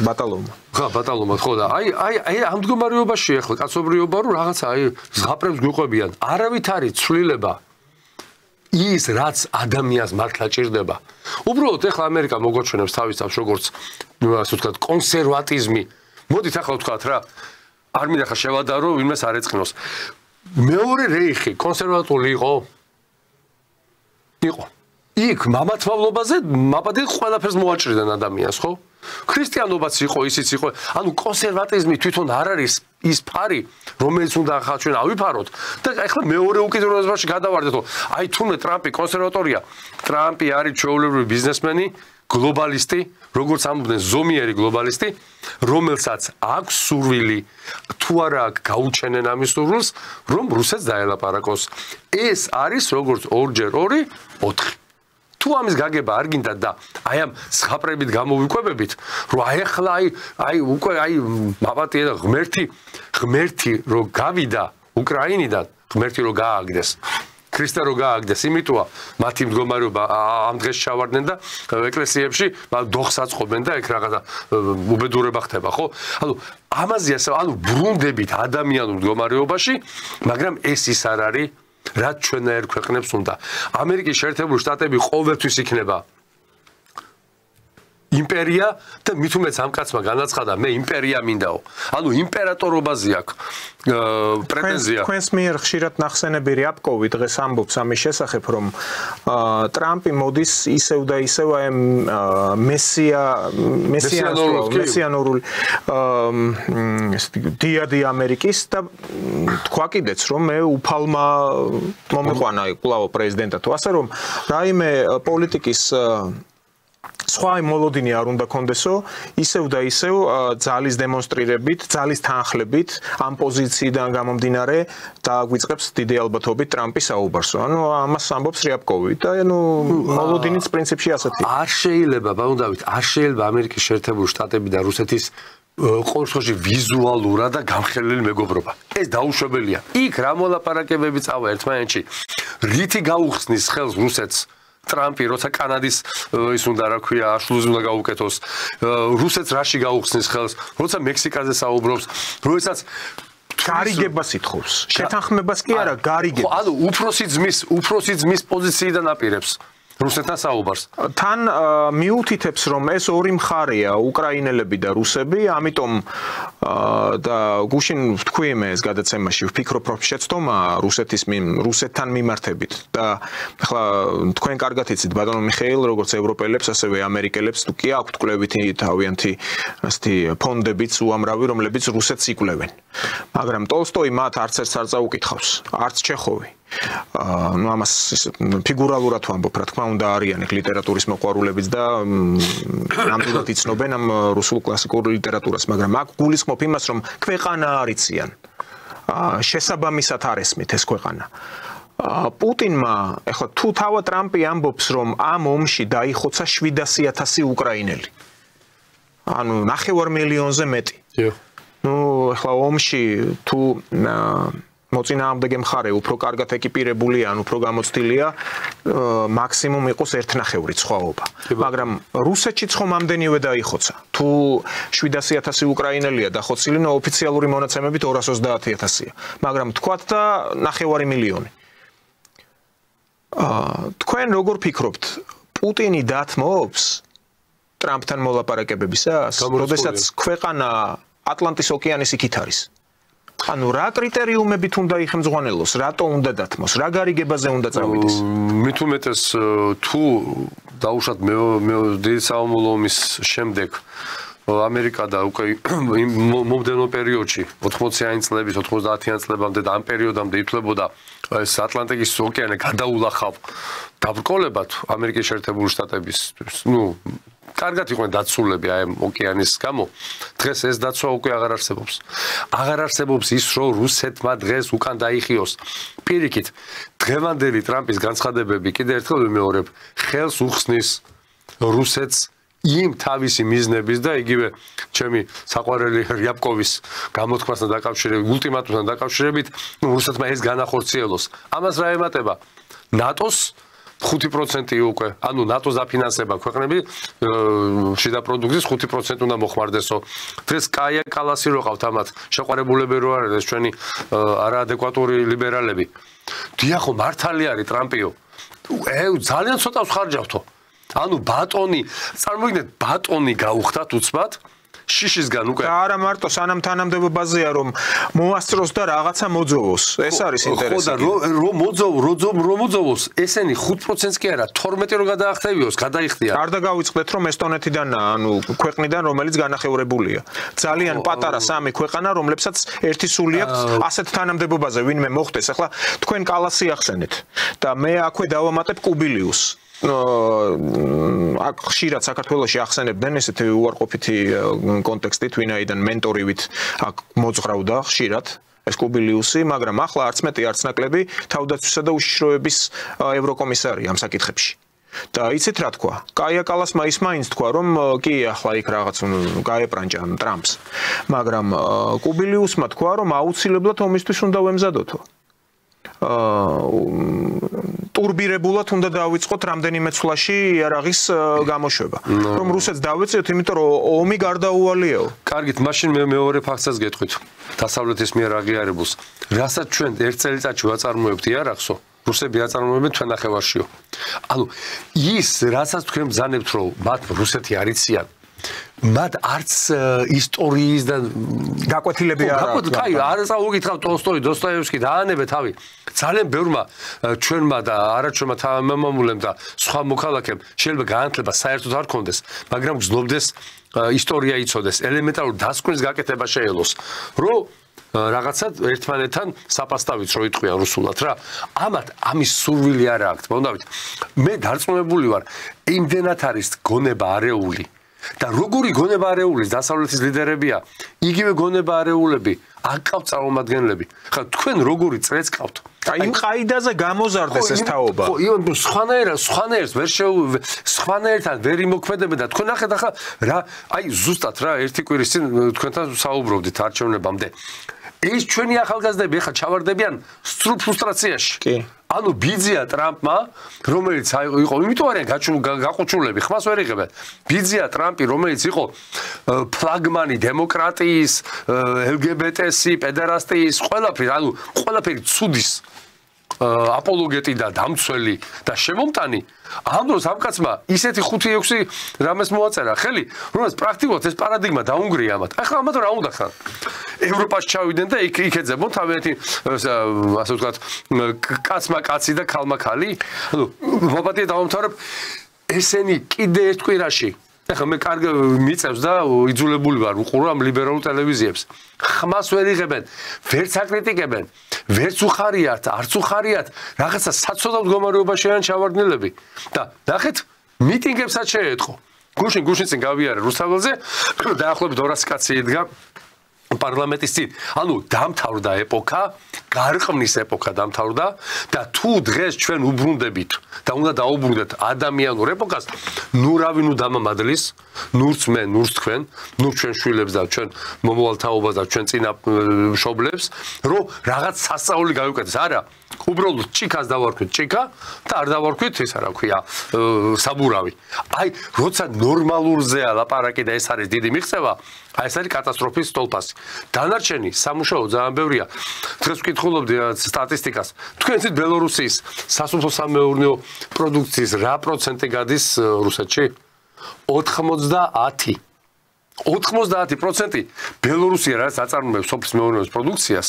ბატალონმა. ხა, ბატალონმა, ხო და აი ამ მდგომარეობაში ახლა კაცობრიობა რომ რაღაცა აი ზღაპრებს გვიყვებიან, არავით არის ცვლილება ის რაც ადამიანს მართლა ჭირდება. უბრალოდ ახლა ამერიკა მოგოჩვენებს თავისავს როგორც ასე ვთქვათ კონსერვატიზმი. მოდით ახლა ვთქვათ რა არ მინდა ხა შევადარო ვინმეს არ ეწყნოს. მეორე რეიხი კონსერვატული იყო. იქ მამათმავლობაზე მაბადე ყველაფერს მოაჭრიდან ადამიანს, ხო? ქრისტიანობაც იყო, ისიც იყო. ანუ კონსერვატიზმი თვითონ არ არის ის ფარი, რომელიც უნდა ახლა ჩვენ ავიფაროთ და ახლა მეორე უკიდურესობაში გადავარდეთ, რომ აი თუნდაც ტრამპი კონსერვატორია. ტრამპი არის ჩვეულებრივი ბიზნესმენი, გლობალისტი, როგორც ამბობდნენ, ზომიერი გლობალისტი, რომელსაც აქვს სურვილი თუ არა გაუჩენენ ამის სურვილს, რომ რუსეთს დაელაპარაკოს. ეს არის როგორც 2x2 4. თუ ამის გაგება არ გინდათ და აი ამ ზღაპრებით გამოვიკვებებით, რომ აი ახლა აი უკვე აი მაპატია და ღმერთი რო გავიდა უკრაინიდან, ღმერთი რო გააგდეს. ქრისტე რო გააგდეს, იმიტოა მათი მდგომარეობა ამ დღეს ჩავარდნენ და ეკლესიებში დოხს აწყობენ და ეგ რაღაცა უბედურება ხდება, ხო? ანუ ამაზე ასე, ანუ ბრუნდებით ადამიანურ მდგომარეობაში, მაგრამ ეს ის არ არის რაც ჩვენაერ ქვეყნებს უნდა. ამერიკის შეერთებული შტატები ყოველთვის იქნება იმპერია და მით უმეტეს ამ კაცმა განაცხადა მე იმპერია მინდაო. ანუ იმპერატორობაზე აქვს პრეტენზია. თქვენს მიერ ხშირად ნახსენები რიაპკოვი დღეს ამბობს ამის შესახებ, რომ ტრამპი მოდის ისევ და ისევ აი მესიანურული დიადი ამერიკის და თქვა კიდეც რომ მე უფალმა მომიყვანა კლავ პრეზიდენტად. ასე რომ რაიმე პოლიტიკის სხვა მოლოდინი არ უნდა კონდესო, ისევ და ისევ ძალის დემონსტრირებით, ძალის თანხლებით, ამ პოზიციიდან გამომდინარე და გვიწყებს დიდი ალბათობით ტრამპის საუბარს. ანუ ამას ამბობს რიაპკოვი და ანუ მოლოდინიც პრინციპში ასეთია. არ შეიძლება, ბაუნდავით, არ შეიძლება ამერიკის შეერთებული შტატები და რუსეთის ყოველთვის ვიზუალურად და გამხელელი მეგობრობა. ეს დაუშვებელია. იქ რა მოლაპარაკებები წავა ერთმანეთში. რითი გაუხსნის ხელს რუსეთს ტრამპი, როცა კანადის ის უნდა რა ქვია, აშლუზი უნდა გაუკეთოს. რუსეთს რაში გაუხსნის ხელს, როცა მექსიკაზე საუბრობს, როდესაც გარიგებას ითხოვს. შეთანხმებას კი არა, გარიგებას. ანუ უფროსი ძმის პოზიციიდან აპირებს. რუსეთთან საუბარს. თან მიუთითებს რომ ეს ორი მხარეა, უკრაინელები და რუსები, ამიტომ და გუშინ ვთქვი მე ეს გადაცემაში, ვფიქრობ რომ შეცდომა რუსეთთან მიმართებით და ახლა თქვენ კარგად იცით ბატონო მიხეილ, როგორც ევროპელებს, ასევე ამერიკელებს თუ კი აქვთ კვლევითი თავიანთი ასეთი ფონდებიც უამრავი, რომლებიც რუსეთს იკვლევენ. მაგრამ ტოლსტოი მათ არც ერთს არ წაუკითხავს, არც ჩეხოვი. ну ამას ფიგურალურად ვამბობ, რა თქმა უნდა არიან ეგ ლიტერატურის მოყვარულებიც და ნამდვილად იცნობენ ამ რუსულ კლასიკურ ლიტერატურას, მაგრამ აქ გულისხმობ იმას, რომ ქვეყანა არიციან. შესაბამისად არ ესმით ეს ქვეყანა. პუტინმა, ეხლა თუ თავად ტრამპი ამბობს, რომ ამ ომში დაიხოცა 700,000 უკრაინელი. ანუ 9,000,000-ზე მეტი. ну ეხლა ომში თუ მოწინააღმდეგე მხარე უფრო კარგად ეკიპირებულია, ან უფრო გამოცდილია, მაქსიმუმ იყოს 1,5 სხვაობა. მაგრამ რუსეთშიც ხომ ამდენივე დაიხოცა. თუ 700,000 უკრაინელია დახოცილი, ნუ ოფიციალური მონაცემებით 230,000-ია. მაგრამ თქვათ და 9,000,000. თქვენ როგორ ფიქრობთ, პუტინი დათმობს ტრამპთან მოლაპარაკებებისას, როდესაც ქვეყანა ატლანტის ოკეანის იქით არის? ანუ რა კრიტერიუმებით უნდა იხმძღვანელოს, რატო უნდა დათმოს, რა გარიგებაზე უნდა წავიდეს? მით უმეტეს თუ დაუშვათ მე დიდი საომლო ომის შემდეგ ამერიკა და უკვე მომდენო პერიოდში 80-იანი წლების 90-იან წლებამდე და ამ პერიოდამდე ითვლებოდა ეს ატლანტიკის ოკეანე გადაულახავ დაბრკოლებად ამერიკის შეერთებული შტატების კარგად იყვნენ დაცულები აი ოკეანის გამო. დღეს ეს დაცვა უკვე აღარ არსებობს. აღარ არსებობს ის, რომ რუსეთმა დღეს უკან დაიხიოს. პირიქით, დღევანდელი ტრამპის განცხადებები კიდევ ერთხელ ვიმეორებ, ხელს უხსნის რუსეთს იმ თავისი მიზნების და იგივე ჩემი საყვარელი რიაპკოვის გამოთქმასთან დაკავშირებით, ულტიმატუმთან დაკავშირებით, რუსეთმა ეს განახორციელოს. ამას რა ემატება? ნატოს 5% უკვე, ანუ ნატოს დაფინანსება ქვეყნები შიდა პროდუქტის 5% უნდა მოხმარდესო. დღეს კაია კალასი რო ყავთ ამათ, შეყვარებულები რო არის ეს ჩვენი არაადეკვატური ლიბერალები. დიახო, მართალი არის ტრამპიო. ძალიან ცოტა ხარჯავთო. ანუ ბატონი, წარმოგიდგენთ, ბატონი გაუხდათ უცბად შიშისგან უკვე. და არა მარტო სანამ თანამდებობაზეა რომ მოასწროს და რაღაცა მოძოვოს. ეს არის ინტერესი. ხო და რომ მოძოვოს, ესენი 5%-ს კი არა, 12 რო გადაახტევიოს, გადაიხდიან. არ დაგავიწყდეთ რომ ესტონეთიდანაა, ანუ ქვეყნიდან რომელიც განახევრებულია. ძალიან პატარა სამი ქვეყანა, რომლებსაც ერთი სული აქვს ასეთ თანამდებობაზე, ვინმე მოხდეს. ახლა თქვენ კალასი ახსენეთ და მე აქვე დავამატებ კუბილიუსს. აქ ხშირად საქართველოში ახსენებდნენ ესეთი უარყოფითი კონტექსტით, ვინაიდან მენტორივით აქ მოძღრავდა ხშირად ეს კუბილიუსი, მაგრამ ახლა არც მეტი არც ნაკლები თავდაცვისა და უშიშროების ევროკომისარი ამ საკითხებში. და იცით რა თქვა? კაია კალასმა ის მაინც თქვა, რომ კი ახლა იქ რაღაც გაეპრანჭა ტრამპს, მაგრამ კუბილიუსმა თქვა, რომ აუცილებლად ომისთვის უნდა ვემზადოთო. ტურბირებულად უნდა დავიწყოთ რამდენიმე ცვლაში იარაღის გამოშვება. რომ რუსეთს დავეწიოთ, იმიტომ რომ ომი გარდაუვალიაო. კარგით, მაშინ მე მეორე ფაქტსაც გეტყვით. დასავლეთის მიერ აღიარებულს. რასაც ჩვენ ერთ წელიწადში ვაწარმოებთ იარაღსო, რუსები აწარმოებენ თქვენ ნახევარშიო. ანუ ის, რასაც თქვენ ბრძანებთ, რომ მათ რუსეთი არ იციან, მათ არც ისტორიის და გაკვეთილები არ აქვს. კაი, არ წავუგითხავ ტოლსტოი, დოსტოევსკი დაანებე თავი. ძალიან ბევრმა ჩვენმა და არაჩვენმა თავმომამულემ და სხვა მოქალაქემ შეიძლება განათლება საერთოდ არ ქონდეს, მაგრამ გრძნობდეს ისტორია იცოდეს, ელემენტარული დასკვნის გაკეთება შეელოს, რომ რაღაცა ერთმანეთთან საპასტავიც რო იტყვიან რუსულად რა. ამათ ამის სურვილი არ აქვს, მოგდავით. მე დარწმუნებული ვარ, იმდენად არის გონება არეული. და როგორი გონება არეულის დასავლეთის ლიდერებია, იგივე გონება არეულები აკავთ წარმომადგენლები. ხა თქვენ როგორი წრეც ყავთ? იმ ყაიდაზე გამოზარდეს ეს თაობა. ხო, სხვანაირთან ვერ იმოქმედებენ და თქვენ ნახეთ ახლა რა, აი ზუსტად რა, ერთი კვირის წინ თქვენთან საუბრობდით არჩევნებამდე. ეს ჩვენი ახალგაზრდები ახლა ჩავარდებიან სრულ ფრუსტრაციაში. კი. ანუ ბიძია ტრამპმა, რომელიც იყო, იმიტომ არიან გაყუჩულები, ხმას ვერ იღებენ. ბიძია ტრამპი, რომელიც იყო ფლაგმანი დემოკრატიის, LGBT-ს, პედერასტიის, ყველაფერი ცუდის აპოლოგეტი და დამცველი და შემომტანი. ამ დროს ამ კაცმა ისეთი 5-6 რამეს მოაწერა ხელი, რომელსაც პრაქტიკულად ეს პარადიგმა დაუნგრია ამათ. ახლა ამათ რა უნდა ხან? ევროპაში ჩავიდნენ და იქ ეძებონ თავიანთი ასე ვთქვათ კაცმა კაცი და ქალმა ხალი. ანუ ვაპატია დავამთავრებ ესენი კიდე ერთ კვირაში. ახლა მე კარგი მიწევს და იძულებული ვარ უყურამ ლიბერალურ ტელევიზიებს. ხმას ვერ იღებენ, ვერც აკრიტიკებენ, ვერც უხარიათ, არც უხარიათ, რაღაცა საცოდავ მდგომარეობაში არიან ჩავარდნილები. და ნახეთ, მიტინგებსაც შეეწყო. გუშინ წინ გავიარე რუსთაველზე, დაახლოებით 200 კაცი იდგა პარლამენტის წინ. ანუ დამთავრდა ეპოქა, გარყმნის ეპოქა დამთავრდა და თუ დღეს ჩვენ უბრუნდებით და უნდა დაუბრუნდეთ ადამიანურ ეპოქას, ნუ რავი ნუ დამამადლის, ნურც მე, ნურც თქვენ, ნუ ჩვენ შვილებს და ჩვენ მომავალ თაობას და ჩვენ წინა მშობლებს, რომ რაღაც სასწაული გავუკეთეს. არა, უბრალოდ ჭიქას დავარქვით ჭიქა და არ დავარქვით ისა რა ქვია, საბურავი. აი, როცა ნორმალურზეა ლაპარაკი და ეს არის დიდი მიღწევა, აი ეს არის კატასტროფის სტოლპასი. დანარჩენი სამუშაო ძალიან ბევრია. დღეს ვკითხულობდი სტატისტიკას. თქვენ იცით ბელორუსიის სასოფლო-სამეურნეო პროდუქციის რა პროცენტი გადის რუსეთში? 90. 90% ბელორუსია რაც აწარმოებს სოფლის მეურნეობის პროდუქციას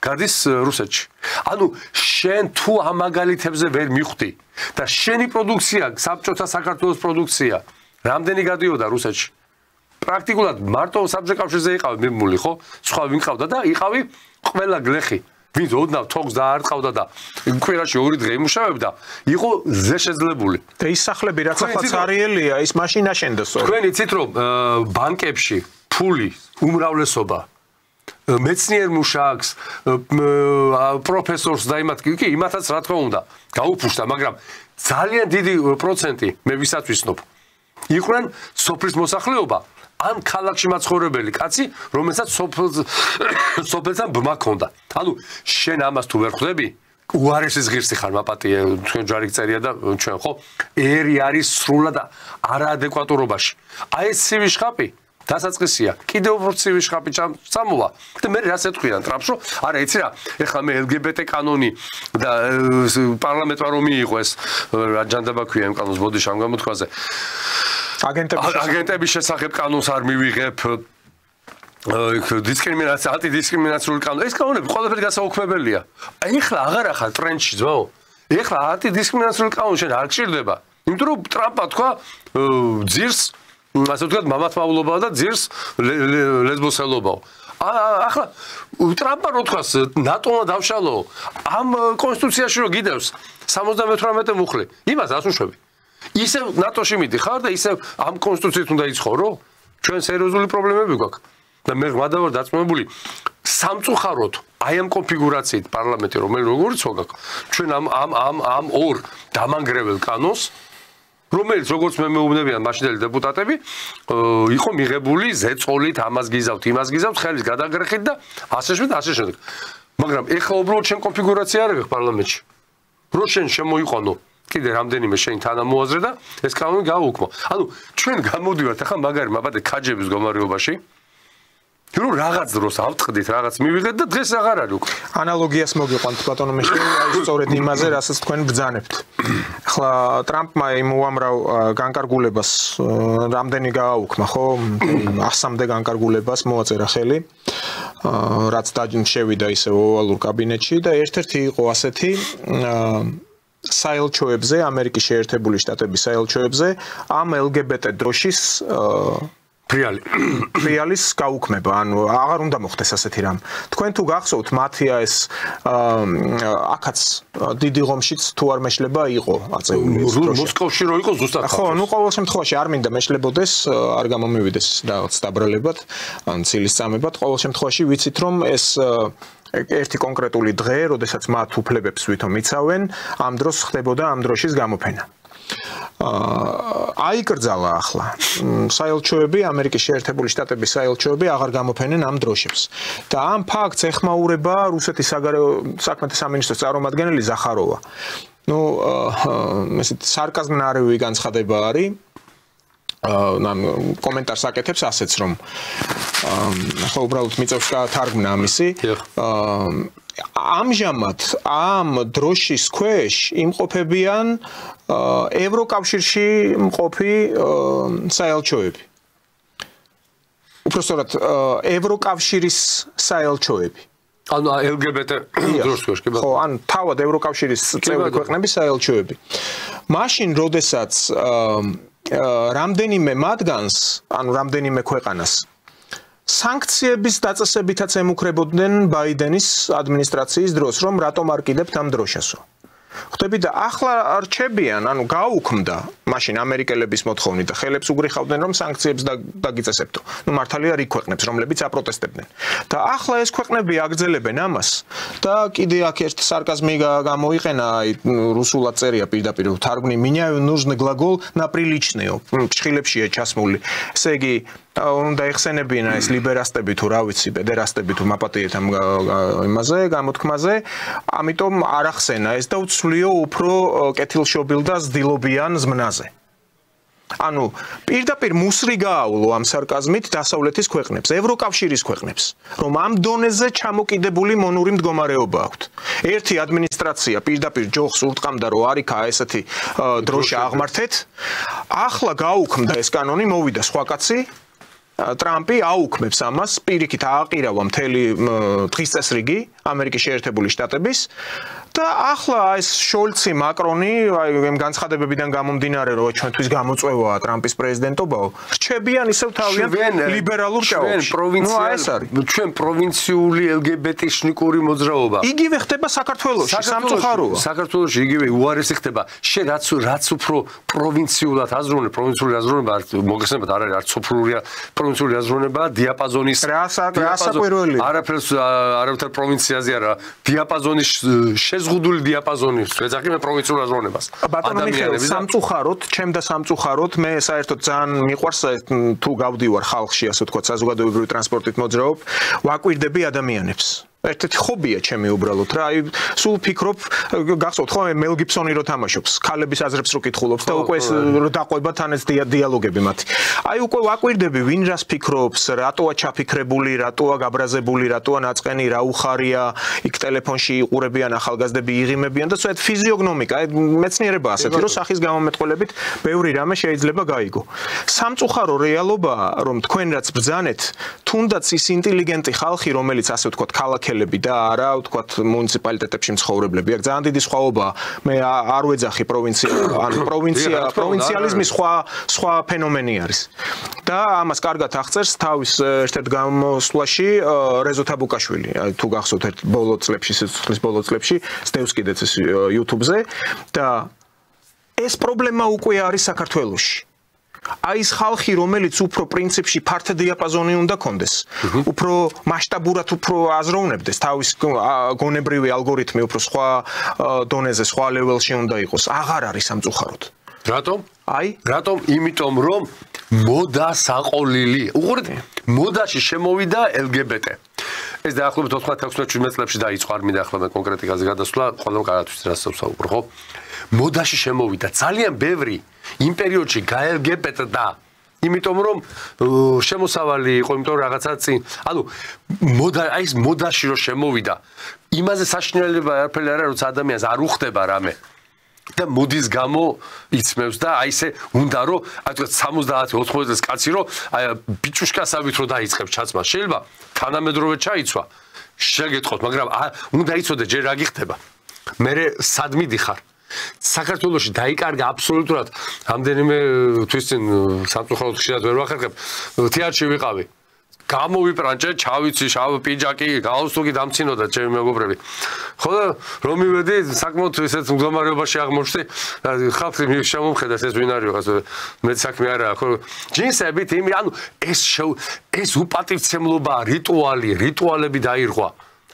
გადის რუსეთში. ანუ შენ თუ ამ მაგალითებზე ვერ მიხვდი და შენი პროდუქცია, საბჭოთა საქართველოს პროდუქცია, რამდენი გადიოდა რუსეთში? პრაქტიკულად მარტო საბჭოთა კავშირზე იყავი მიმული, ხო? სხვა ვინ ყავდა და იყავი ყველა გლეხი. ვინც ოდნავ თოქს დაარტყავდა და კვირაში 2 დღე იმუშავებდა, იყო ზეშეძლებული. და ის სახლები რაც ახლა ცარიელია, ის მაშინ აშენდა სწორედ. თქვენ იცით რომ ბანკებში ფული უმრავლესობა მეცნიერ მუშაკს, პროფესორს და იმათაც რა თქმა უნდა, გაუფუშდა, მაგრამ ძალიან დიდი პროცენტი მე ვისაც ვისნობ. იყვნენ სოფლის მოსახლეობა, ან ქალაქში მაცხოვრებელი კაცი, რომელსაც სოფელთან ბმა ქონდა. ანუ შენ ამას თუ ვერ ხვდები, უარესის ღირსი ხარ მაპატია, თქვენ ჯარი წერია და ჩვენ ხო, ერი არის სრულად არაადეკვატურობაში. აი ეს ცივი შხაპი დასაწყისია. კიდევ უფრო ცივი შხაპი წამოვა და მე რაც ეთქვიან ტრამპს, რომ არა იცი რა, ეხლა მე LGBT კანონი და პარლამენტმა რომ მიიღოს რა ჯანდაბა ქვია იმ კანონს ბოდიში ამ გამოთქვაზე. აგენტების შესახებ კანონს არ მივიღებ. დისკრიმინაცია, ანტიდისკრიმინაციული კანონი. ეს კანონები ყველაფერი გასაუქმებელია. ეხლა აღარ ახარ ტრენდში ძმაო. ეხლა ანტიდისკრიმინაციული კანონი შენ არ გჭირდება. იმიტომ რომ ტრამპმა თქვა ძირს ასე ვთქვათ, მამათმავლობა და ძირს ლესბოსელობაო. ახლა ტრამპმა რო თქვას, ნატომა დავშალო, ამ კონსტიტუციაში რო გიდევს 78 მუხლი, იმას ასუშვები. ისევ ნატოში მიდიხარ და ისევ ამ კონსტიტუციით უნდა იცხოვრო? ჩვენ სერიოზული პრობლემები გვაქვს. და მე ღმადა ვარ დაწმებული, სამწუხაროდ, აი ამ კონფიგურაციით პარლამენტი რომელიც როგორიც ვაგაქვს, ჩვენ ამ ორ დამანგრეველ კანონს რომელიც როგორც მე მეუბნებიან მაშინდელი დეპუტატები, იყო მიღებული ზეწოლით, ამას გიზავთ, იმას გიზავთ, ხელის გადაგრეხით და ასე შემდეგ. მაგრამ ეხლა უბრალოდ შენ კონფიგურაცია არ აქვს პარლამენტში. რო შენ შემოიყვანო კიდე რამდენიმე შენ თანამოაზრე და ეს კანონი გააუქმო. ანუ ჩვენ გამოდივართ ახლა მაგარი მაბადე ქაჯების გამარიობაში. რომ რაღაც დროს ავტყდით, რაღაც მივიღეთ და დღეს აღარ არის უკვე. ანალოგიას მოგიყვანთ ბატონო მეშკელი, აი სწორედ იმაზე, რასაც თქვენ ბრძანებთ. ახლა ტრამპმა იმ უამრავ განკარგულებას რამდენი გააუქმა, ხო? 100-მდე განკარგულებას მოაწერა ხელი. რაც შევიდა ისე ოვალურ კაბინეტში და ერთ-ერთი იყო ასეთი საელჩოებზე, ამერიკის შეერთებული შტატების საელჩოებზე ამ LGBT დროშის პრიალის გაუქმება, ანუ აღარ უნდა მოხდეს ასეთი რამ. თქვენ თუ გახსოვთ, მათია ეს აქაც დიდი ღომშიც თუ არ მეშლება იყო აწეული ეს დროშა. მოსკოვში რო იყო ზუსტად. ხო, ნუ ყოველ შემთხვევაში არ მინდა მეშლებოდეს, არ გამომივიდეს რაღაც დაბრალებად, ან ცილის წამებად. ყოველ შემთხვევაში ვიცით, რომ ეს ერთი კონკრეტული დღე, როდესაც მათ უფლებებს ვითომ იცავენ, ამ დროს ხდებოდა ამ დროშის გამოფენა. აიკრძალა ახლა საელჩოები, ამერიკის შეერთებული შტატების საელჩოები აღარ გამოფენენ ამ დროშებს. და ამ ფაქტს ეხმაურება რუსეთის საგარეო საქმეთა სამინისტროს წარმომადგენელი ზახაროვა. ნუ ესეთ სარკაზმნარევი განცხადება არის. კომენტარს აკეთებს ასეც რომ ხო უბრალოდ მიწევს თარგმნა ამისი. ამჟამად ამ დროშის ქვეშ იმყოფებიან ევროკავშირში მყოფი საელჩოები. უпростоრად ევროკავშირის საელჩოები. ანუ LGBT დროშის ქვეშ კი ბატონო. ხო, ან თავად ევროკავშირის წევრი ქვეყნების საელჩოები. მაშინ როდესაც რამდენიმე მათგანს, ანუ რამდენიმე ქვეყანას სანქციების დაწესებითაც ემუქრებოდნენ ბაიდენის ადმინისტრაციის დროს, რომ რატომ არ კიდებთ ამ დროშასო. ხვდები და ახლა რჩებიან, ანუ გაუქმდა მაშინ ამერიკელების მოთხოვნით და ხელებს უგრიხავდნენ, რომ სანქციებს დაგიწესებთო. ნუ მართალია რიგ ქვეყნებს, რომლებიც აპროტესტებდნენ. და ახლა ეს ქვეყნები აგრძელებენ ამას და კიდე აქ ერთ სარკაზმი გამოიყენა, რუსულად წერია პირდაპირ თარგმნი, меняю нужный глагол на приличный. ფრჩხილებშია ჩასმული. ესე იგი უნდა ეხსენებინა ეს ლიბერასტები თუ რა ვიცი, პედერასტები თუ მაპატიეთ ამ იმაზე, გამოთქმაზე, ამიტომ არ ახსენა ეს და უცვლიო უფრო კეთილშობილ და ზდილობიან ზმნაზე. ანუ პირდაპირ მუსრი გაავლო ამ სარკაზმით დასავლეთის ქვეყნებს, ევროკავშირის ქვეყნებს, რომ ამ დონეზე ჩამოკიდებული მონური მდგომარეობა აქვთ. ერთი ადმინისტრაცია პირდაპირ ჯოხს ურტყამდა, რომ არიქა ესეთი დროშა აღმართეთ. ახლა გაუქმდა ეს კანონი, მოვიდა სხვა კაცი ტრამპი აუქმებს ამას, პირიქით ააყირავა მთელი დღის წესრიგი ამერიკის შეერთებული შტატების და ახლა ეს შოლცი, მაკრონი, აი განცხადებებიდან გამომდინარე, რომ ჩვენთვის გამოწვევაა ტრამპის პრეზიდენტობაო, რჩებიან ისევ თავიანთ ლიბერალურ ჭაობში. ჩვენ პროვინციული LGBT-შნიკური მოძრაობა. იგივე ხდება საქართველოში, სამწუხაროა. საქართველოში იგივე უარესი ხდება. შენ რაც უფრო პროვინციულად აზროვნებ, პროვინციული აზროვნება მოგესწრებათ არ არის არც სოფლურია, პროვინციული აზროვნება დიაპაზონის არაფერ პროვინციაზე არა, დიაპაზონის შეზღუდული დიაპაზონის, ეძახი მე პროვინციულ აზროვნებას. ბატონო მიხეილ, სამწუხაროდ, ჩემ და სამწუხაროდ მე საერთოდ ძალიან მიყვარს თუ გავდივარ ხალხში, ასე ვთქვათ, საზოგადოებრივი ტრანსპორტით მოძრაობ, ვაკვირდები ადამიანებს. ერთ-ერთი ხობია ჩემი უბრალოდ რა, აი სულ ფიქრობ, გახსოვთ ხო მე მელ გიბსონი რო თამაშობს, ქალების აზრებს რო კითხულობს და უკვე ეს რო დაყვება თან ეს დიალოგები მათი. აი უკვე ვაკვირდები, ვინ რას ფიქრობს, რატოა ჩაფიქრებული, რატოა გაბრაზებული, რატოა ნაწყენი, რა უხარია, იქ ტელეფონში იყურებიან ახალგაზრდები, იღიმებიან და სწორედ ფიზიოგნომიკა, აი მეცნიერება ასეთი, რომ სახის გამომეტყველებით ბევრი რამე შეიძლება გაიგო. სამწუხარო რეალობაა, რომ თქვენ რაც ბრძანეთ, თუნდაც ის ინტელიგენტი ხალხი, რომელიც ასე ვთქვათ, ქალაქელები და არა ვთქვათ მუნიციპალიტეტებში მცხოვრებლები, აქ ძალიან დიდი სხვაობაა. მე არ ვეძახი პროვინცია, ანუ პროვინციალიზმი სხვა ფენომენი არის. და ამას კარგად აღწერს თავის ერთ-ერთ გამოსვლაში რეზო თაბუკაშვილი, თუ გახსოვთ ბოლო წლებში, სიცოცხლის ბოლო წლებში, სდევს კიდეც ეს YouTube-ზე და ეს პრობლემა უკვე არის საქართველოში. აი ეს ხალხი, რომელიც უფრო პრინციპში ფართო დიაპაზონი უნდა კონდეს, უფრო მასშტაბურად უფრო აზროვნებდეს, თავის გონებრივი ალგორითმი უფრო სხვა დონეზე, სხვა ლეველში უნდა იყოს. აღარ არის სამწუხაროდ. რატომ? აი, რატომ? იმიტომ რომ მოდა საყოლილი. უყურეთ, მოდაში შემოვიდა LGBT. ეს დაახლოებით 96-17 წლებში დაიწყო, არ მინდა ახლა მე კონკრეტიკაზე გადასვლა, ყველამ კარგად რას საუბრო, ხო? მოდაში შემოვიდა ძალიან ბევრი იმ პერიოდში გაელგებეტდა, იმიტომ რომ შემოსავალი იყო, იმიტომ რომ რაღაცა წინ, ანუ აი ეს მოდაში რო შემოვიდა, იმაზე საშინელება არაფერი არ არის, როცა ადამიანს არ უხდება რამე და მოდის გამო იცმევს და აი ესე უნდა რომ აი თქვა 70-80 წელს კაცი რომ აი ბიჭუშკასავით რო დაიწყებს ჩაცმას, შეიძლება თანამედროვე ჩაიცვა, შეგეთხოთ, მაგრამ უნდა იცოდე ჯერ რა გიხდება. მე სად მიდიხარ? საქართველოში დაიკარგა აბსოლუტურად ამდენიმე თვის წინ სამწუხაროდ ხშირად ვერ ვახერხებ თეატრში ვიყავი გამოვიპრანჭე ჩავიცი შავ პიჯაკი გალსტუკი დამცინოდა ჩემი მეგობრები ხო და რომ მივედი საკმაოდ ესეთ მდგომარეობაში აღმოჩნდი ხალხი შემომხედას ეს ვინ არის ხა მე საქმე არა ხო ჯინსებით იმი ანუ ეს უპატივცემლობა რიტუალები დაირღვა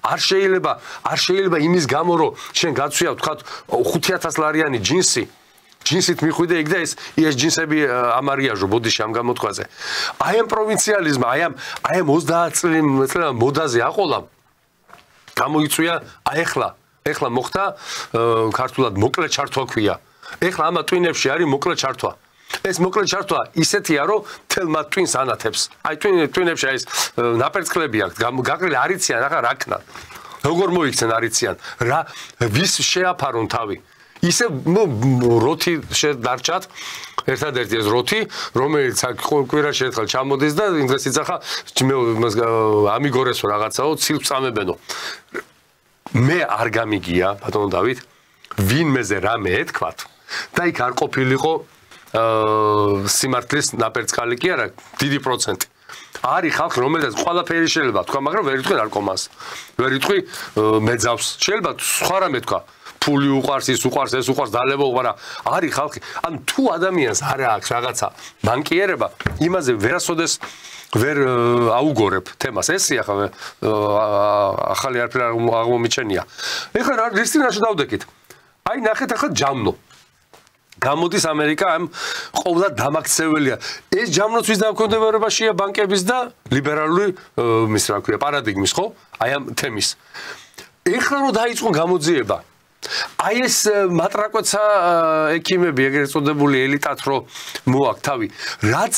არ შეიძლება იმის გამო რომ შენ გაცვია ვთქვათ 5000 ლარიანი ჯინსით მიხვიდე იქ და ეს ჯინსები ამარიაჟო ბოდიში ამ გამოთქვაზე აი ამ პროვინციალიზმმა აი ამ 30 წლიან მოდაზე აყოლა გამოიწვია აი ეხლა მოხდა ქართულად მოკლე ჩართვა ქვია ეხლა ამა ტვინებში არის მოკლე ჩართვა ეს მოკლე ჩართვა ისეთია რომ თელმა ტვინს ანათებს აი ტვინებში აი ეს ნაპერწკლები აქვს გაყრილი არიციან ახლა რა ქნა როგორ მოიქცენ არიციან რა ვის შეაფარონ თავი ისე როთი შედარჩათ ერთადერთი ეს როთი რომელიც კვირაში ერთხელ ჩამოდის და იმ დღეს იცახა ამიგორესო რაღაცაო ცილს წამებენო მე არ გამიგია ბატონო დავით ვინმეზე რამე ეთქვათ და იქ არ ყოფილიყო სიმართლის ნაპერწკალი კი არა დიდი პროცენტი არის ხალხი რომელსაც ყველაფერი შეიძლება თქვა მაგრამ ვერ იტყვი ნარკომანს ვერ იტყვი მეძავს შეიძლება სხვა რამე თქვა ფული უყარს ის უყარს დალებო უყარა არის ხალხი ანუ თუ ადამიანს არ აქვს რაღაცა ბანკიერება იმაზე ვერასოდეს ვერ აუგორებ თემას ესია ხა ახალი არაფერი აღმომიჩენია ეხლა რის წინაშე დავდეკით აი ნახეთ ახლა ჯამნო გამოდის ამერიკა ამ ყოვლად დამაქცეველია ეს ჯამნოც ვის დამკვირვებლებაშია ბანკების და ლიბერალური მის რა ქვია პარადიგმის ხო აი ამ თემის ეხლა რომ დაიწყო გამოძიება აი ეს მატრაკოცა ექიმები ეგრეთ წოდებული ელიტად რო მოაქვს თავი რაც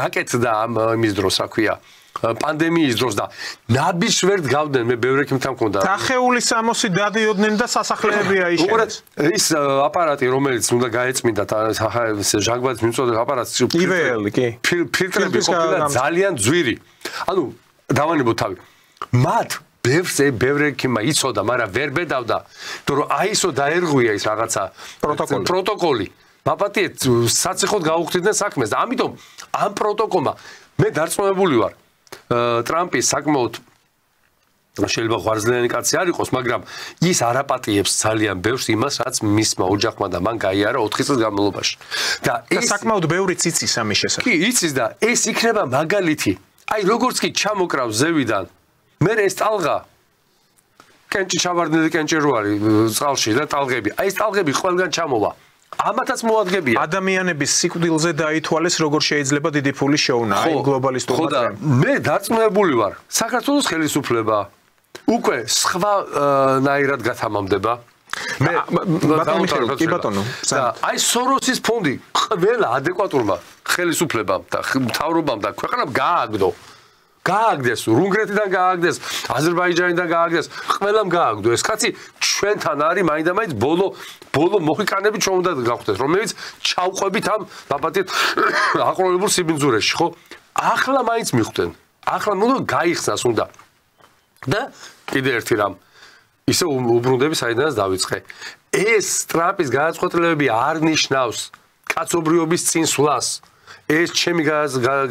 გაკეთდა ამ იმის დროს რა ქვია პანდემიის დროს და ნაბიჯს ვერ დგავდნენ მე ბევრი ექიმთან მქონდა დახეული 60 დადიოდნენ და სასახლეები აიშენეს უყურეთ ის აპარატი რომელიც უნდა გაეწმინდათ ეს ჟანგბადის მიწოდებ აპარატს ფილტრები ყოფილა ძალიან ძვირი ანუ დავანებოთ თავი მათ ბევრი ექიმა იცოდა, მაგრამ ვერ ბედავდა, რომ აისო დაერღვია ის რაღაცა პროტოკოლი. მაპატიეთ საციხოდ გაუხდიდნენ საქმეს და ამიტომ ამ პროტოკოლმა მე დარწმუნებული ვარ ტრამპის საკმაოდ შეიძლება ღვარძლიანი კაცი არ იყოს, მაგრამ ის არაპატიებს ძალიან ბევრს იმას, რაც მისმა ოჯახმა და მან გაიარა 4 წლის განმავლობაში. და ეს საკმაოდ ბევრი ციცის ამის შესახებ. კი, იცის და ეს იქნება მაგალითი. აი როგორც კი ჩამოკრავს ზევიდან, მე ეს ტალღა კენჭი ჩავარდნილი კენჭი რო არის წყალში და ტალღები. აი ეს ტალღები ყველგან ჩამოვა. ამათაც მოადგებია. ადამიანების სიკვდილზე დაითვალეს როგორ შეიძლება დიდი ფული შეუნა აი გლობალისტურმა წრემ. მე დარწმუნებული ვარ, საქართველოს ხელისუფლება უკვე სხვა ნაირად გათამამდება. ბატონო, აი სოროსის ფონდი ყველა ადეკვატურმა ხელისუფლებამ და მთავრობამ და ქვეყნამ გააგდეს, უნგრეთიდან გააგდეს, აზერბაიჯანიდან გააგდეს, ყველამ გააგდო. ეს კაცი ჩვენთან არის მაინდა-მაინც ბოლო მოხიკანები ჩვენ უნდა გავხდეს, რომელიც ჩავყვებით ამ ბაბათეთ აყროლებულ სიბინძურეში, ხო? ახლა მაინც მიხვდნენ. ახლა უნდა გაიხსნას უნდა. და კიდე ერთი რამ ისე უბრუნდები საიდანაც დავიწყე. ეს ტრამპის გადაწყვეტილებები არ ნიშნავს კაცობრიობის წინსვლას. ეს ჩემი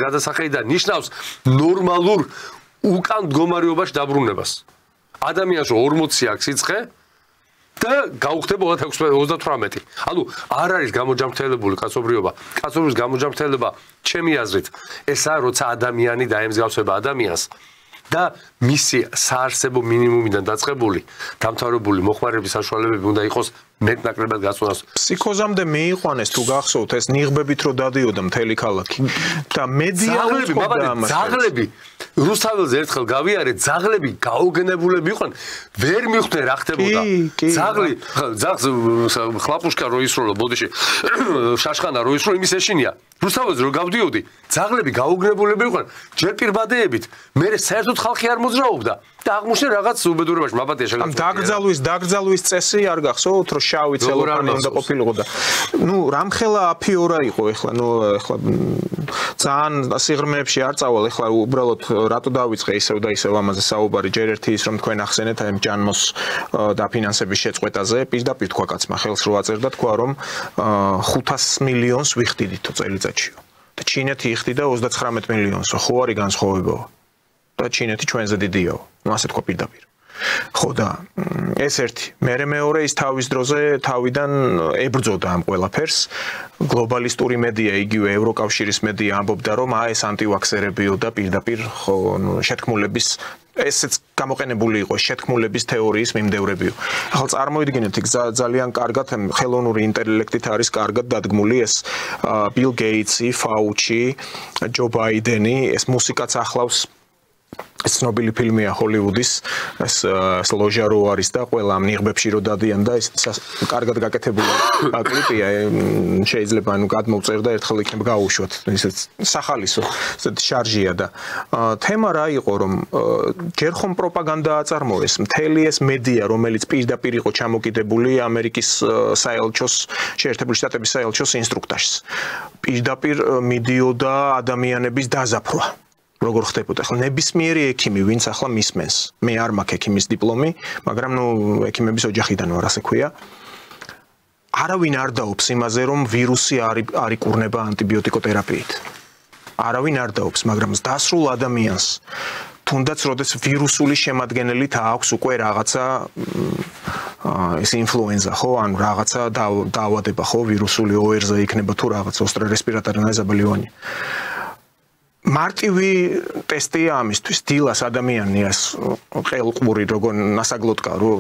გადასახედიდან ნიშნავს ნორმალურ უკან მდგომარეობაში დაბრუნებას. ადამიანს 40 აქვს სიცხე და გაუხდება 38. ანუ არ არის გამოჯამრთელებული კაცობრიობა. კაცობრიობის გამოჯამრთელება ჩემი აზრით ესაა, როცა ადამიანი დაემსგავსება ადამიანს და მისი საარსებო მინიმუმიდან დაწყებული დამთავრებული მოხმარების საშუალებები უნდა იყოს მეტნაკლებად გაწონას. ფსიქოზამდე მიიყვანეს თუ გახსოვთ ეს ნიღბებით რო დადიოდა მთელი ქალაქი და მედია უწყობდა ამას. ძაღლები რუსთაველზე ერთხელ გავიარე, ძაღლები გაუგნებულები იყვნენ, ვერ მიხვდნენ რა ხდებოდა. ძაღლს ხლაპუშკა რო ისროლო ბოდიში, შაშხანა რო ისროლო, იმის ეშინია. რუსთაველზე რო გავდიოდი, ძაღლები გაუგნებულები იყვნენ, ჯერ პირბადეებით, მე საერთოდ ხალხი არ მოძრაობდა. და აღმოჩნდა რაღაც უბედურებაში მაბატია შეიძლება. ამ დაკრძალვის წესი არ გახსოვთ, რომ შავი ცელოფანი უნდა ყოფილიყო და ნუ რამხელა აფიორა იყო ეხლა, ძალიან სიღრმეებში არ წავალ, ეხლა უბრალოდ რატო დავიწყე ისევ და ისევ ამაზე საუბარი, ჯერ ერთი ის რომ თქვენ ახსენეთ აი ჯანმოს დაფინანსების შეწყვეტაზე, პირდაპირ თქვა კაცმა ხელს რო აწერდა, თქვა რომ 500 მილიონს ვიხდიდით წელიწადშიო. და ჩინეთი იხდიდა 39 მილიონსო, ხო არის განსხვავებაა. და ჩინეთი ჩვენზე დიდიაო. ნუ ასე თქვა პირდაპირ. ხო და ეს ერთი, მეორე ის თავის დროზე თავიდან ებრძოდა ამ ყველაფერს. გლობალისტური მედია, იგივე ევროკავშირის მედია ამბობდა, რომ ეს ანტივაქსერებიო და პირდაპირ ხო შეთქმულების ესეც გამოყენებული იყო შეთქმულების თეორიის მიმდევრებიო. ახლა წარმოიდგინეთ, იქ ძალიან კარგად ხელოვნური ინტელექტით არის კარგად დადგმული ეს ბილ გეიტსი, ფაუჩი, ჯო ბაიდენი, ეს მუსიკაც ახლავს ეს ცნობილი ფილმია ჰოლივუდის ეს ლოჟა რო არის და ყველა ამ ნიღბებში რო დადიან და ეს კარგად გაკეთებული კლიპია შეიძლება ანუ გადმოვწერ და ერთხელ იქნება გაუშვათ ისეთ სახალისო ესეთ შარჟია და თემა რა იყო რომ ჯერ ხომ პროპაგანდა აწარმოეს მთელი ეს მედია რომელიც პირდაპირ იყო ჩამოკიდებული ამერიკის საელჩოს შეერთებული შტატების საელჩოს ინსტრუქტაჟს პირდაპირ მიდიოდა ადამიანების დაზაფრვა როგორ ხდებოდა ახლა ნებისმიერი ექიმი ვინც ახლა მისმენს მე არ მაქვს ექიმის დიპლომი მაგრამ ნუ ექიმების ოჯახიდან ვარ ასე ქვია არავინ არ დაობს იმაზე რომ ვირუსი არ იკურნება ანტიბიოტიკოთერაპიით არავინ არ დაობს მაგრამ დასრულ ადამიანს თუნდაც როდეს ვირუსული შემადგენელით აქვს უკვე რაღაცა ეს ინფლუენზა ხო ანუ რაღაცა დაავადება ხო ვირუსული ORZ იქნება თუ რაღაც ოსტრა რესპირატორული ზაბალიონი მარტივი ტესტია ამისთვის დილას ადამიანის ყელყური როგორ ნასაგლოტკა რო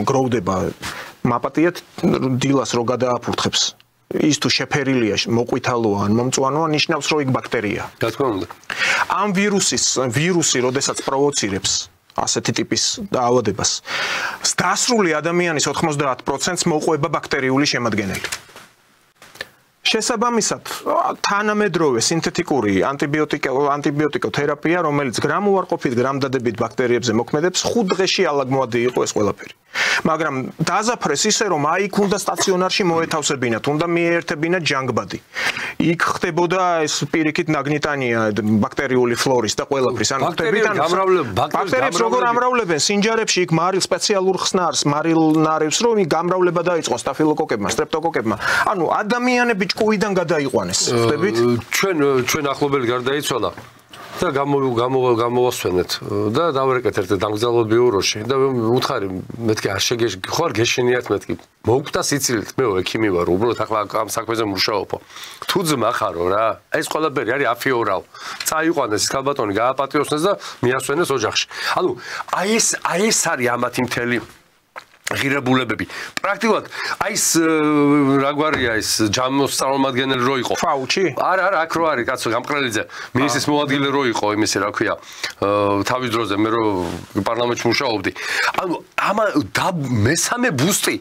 გროვდება მაპატიეთ დილას რო გადააფურთხებს ის თუ შეფერილია მოყვითალოა ან მომწვანოა ნიშნავს რომ იქ ბაქტერია რა თქმა უნდა ამ ვირუსი როდესაც პროვოცირებს ასეთი ტიპის დაავადებას დასრული ადამიანის 90%-ს მოყვება ბაქტერიული შემადგენელი შესაბამისად თანამედროვე სინთეტიკური ანტიბიოტიკოთერაპია რომელიც გრამუარყოფით გრამდადებით ბაქტერიებზე მოქმედებს 5 დღეში ალაგმოადი იყო ეს ყველაფერი მაგრამ დაზაფრეს ისე რომ აი იქ უნდა სტაციონარში მოეთავსებინათ უნდა მიეერთებინათ ჯანგბადი იქ ხდებოდა ეს პირიქით ნაგნიტანია ბაქტერიული ფლორის და ყველაფრის ანუ ბაქტერიებს როგორ ამრავლებენ სინჯარებში იქ მარილ სპეციალურ ხსნარს მარილ ნარევს რომ იქ გამრავლება დაიწყოს სტაფილოკოკებმა სტრეპტოკოკებმა ანუ ადამიანები ჭკუიდან გადაიყვანეს ხდებით ჩვენ ახლობელი გარდაიცვალა და გამოვასვენეთ და დავერეკეთ ერთ დამგზავრებულ ბიუროში და უთხარი მეთქი არ ხარ გეშინიათ მეთქი მოგკვდა სიცილით მე ექიმი ვარ უბრალოდ ახლა ამ საქმეზე მუშაობ თუ ძმა ხარო რა ეს ყველაფერი არის აფიორალ წაიყვანეს ის ქალბატონი გააპატიოსნეს და მიასვენეს ოჯახში ანუ აი ეს არის ამათი მთელი ღირებულებები პრაქტიკულად აი ეს რა გვარია ეს ჯამოს წარმომადგენელი რო იყო ფაუჩი არა აქ რო არის კაცო გამყრელიძე მინისტრის მოადგილე რო იყო იმისი რა ქვია თავის დროზე მე რო პარლამენტში მუშაობდი ანუ მესამე ბუსტი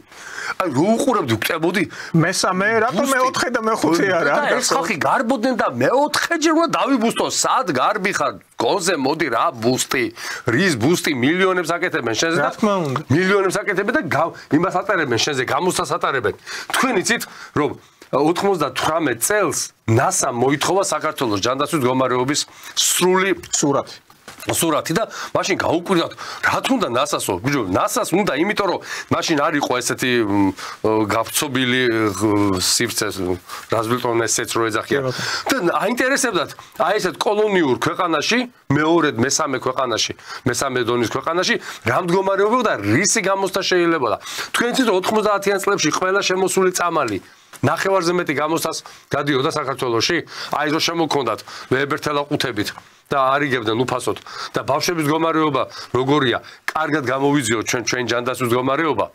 აი რო უყურებდი ვკრებოდი მესამე რატომ მეოთხე და მეხუთე არა ეს ხალხი გარბოდნენ და მეოთხეჯერ უნდა დავიბუსტო სად გარბი ხარ გონზე მოდი რა ბუსტი რის ბუსტი მილიონებს აკეთებენ შენზე და მილიონებს აკეთებენ და იმას ატარებენ შენზე გამოსას ატარებენ თქვენ იცით რომ 98 წელს NASA მოითხოვა საქართველოს ჯანდაცვის მდგომარეობის სრული სურათი და მაშინ გაუკვირდათ რა თუნდა NASA-სო ბიჭო NASA-ს უნდა იმიტომ რომ მაშინ არ იყო ესეთი გავწობილი სივრცე რაზბილტონესეც რო ეძახიან და აინტერესებდათ აი ესეთ კოლონიურ ქვეყანაში მეორედ მესამე დონის ქვეყანაში რა მდგომარეობა და რისი გამოსთა შეიძლებოდა თქვენ იცით 90-იან წლებში ყველა შემოსული წამალი ნახევარზე მეტი გამოსთას გადიოდა საქართველოში აი რო შემოქონდათ ვებერთელაყუთებით და არიგებდნენ უფასოდ და ბავშვების მდგომარეობა როგორია კარგად გამოვიზიოთ ჩვენ ჯანდაცვის მდგომარეობა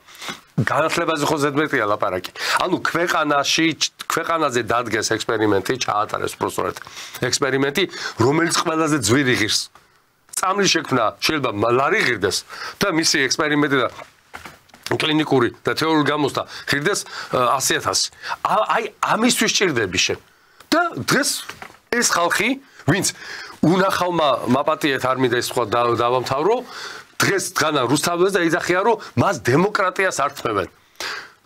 განათლებაზე ხო ზედმეტია ლაპარაკი ანუ ქვეყანაზე დადგეს ექსპერიმენტი ჩაატარეს პროფესორად ექსპერიმენტი რომელიც ყველაზე ძვირი ღირს წამლის შექმნა შეიძლება ლარი ღირდეს და მისი ექსპერიმენტი და კლინიკური და თეორიული გამოსთა ღირდეს 100,000 აი ამისთვის ჭირდები შენ და დღეს ეს ხალხი ვინც უნახავმა მაპატიეთ არ მინდა ეს სხვა დავამთავრო დღეს დგანა რუსთაველს და იძახიან რომ მას დემოკრატიას ართმევენ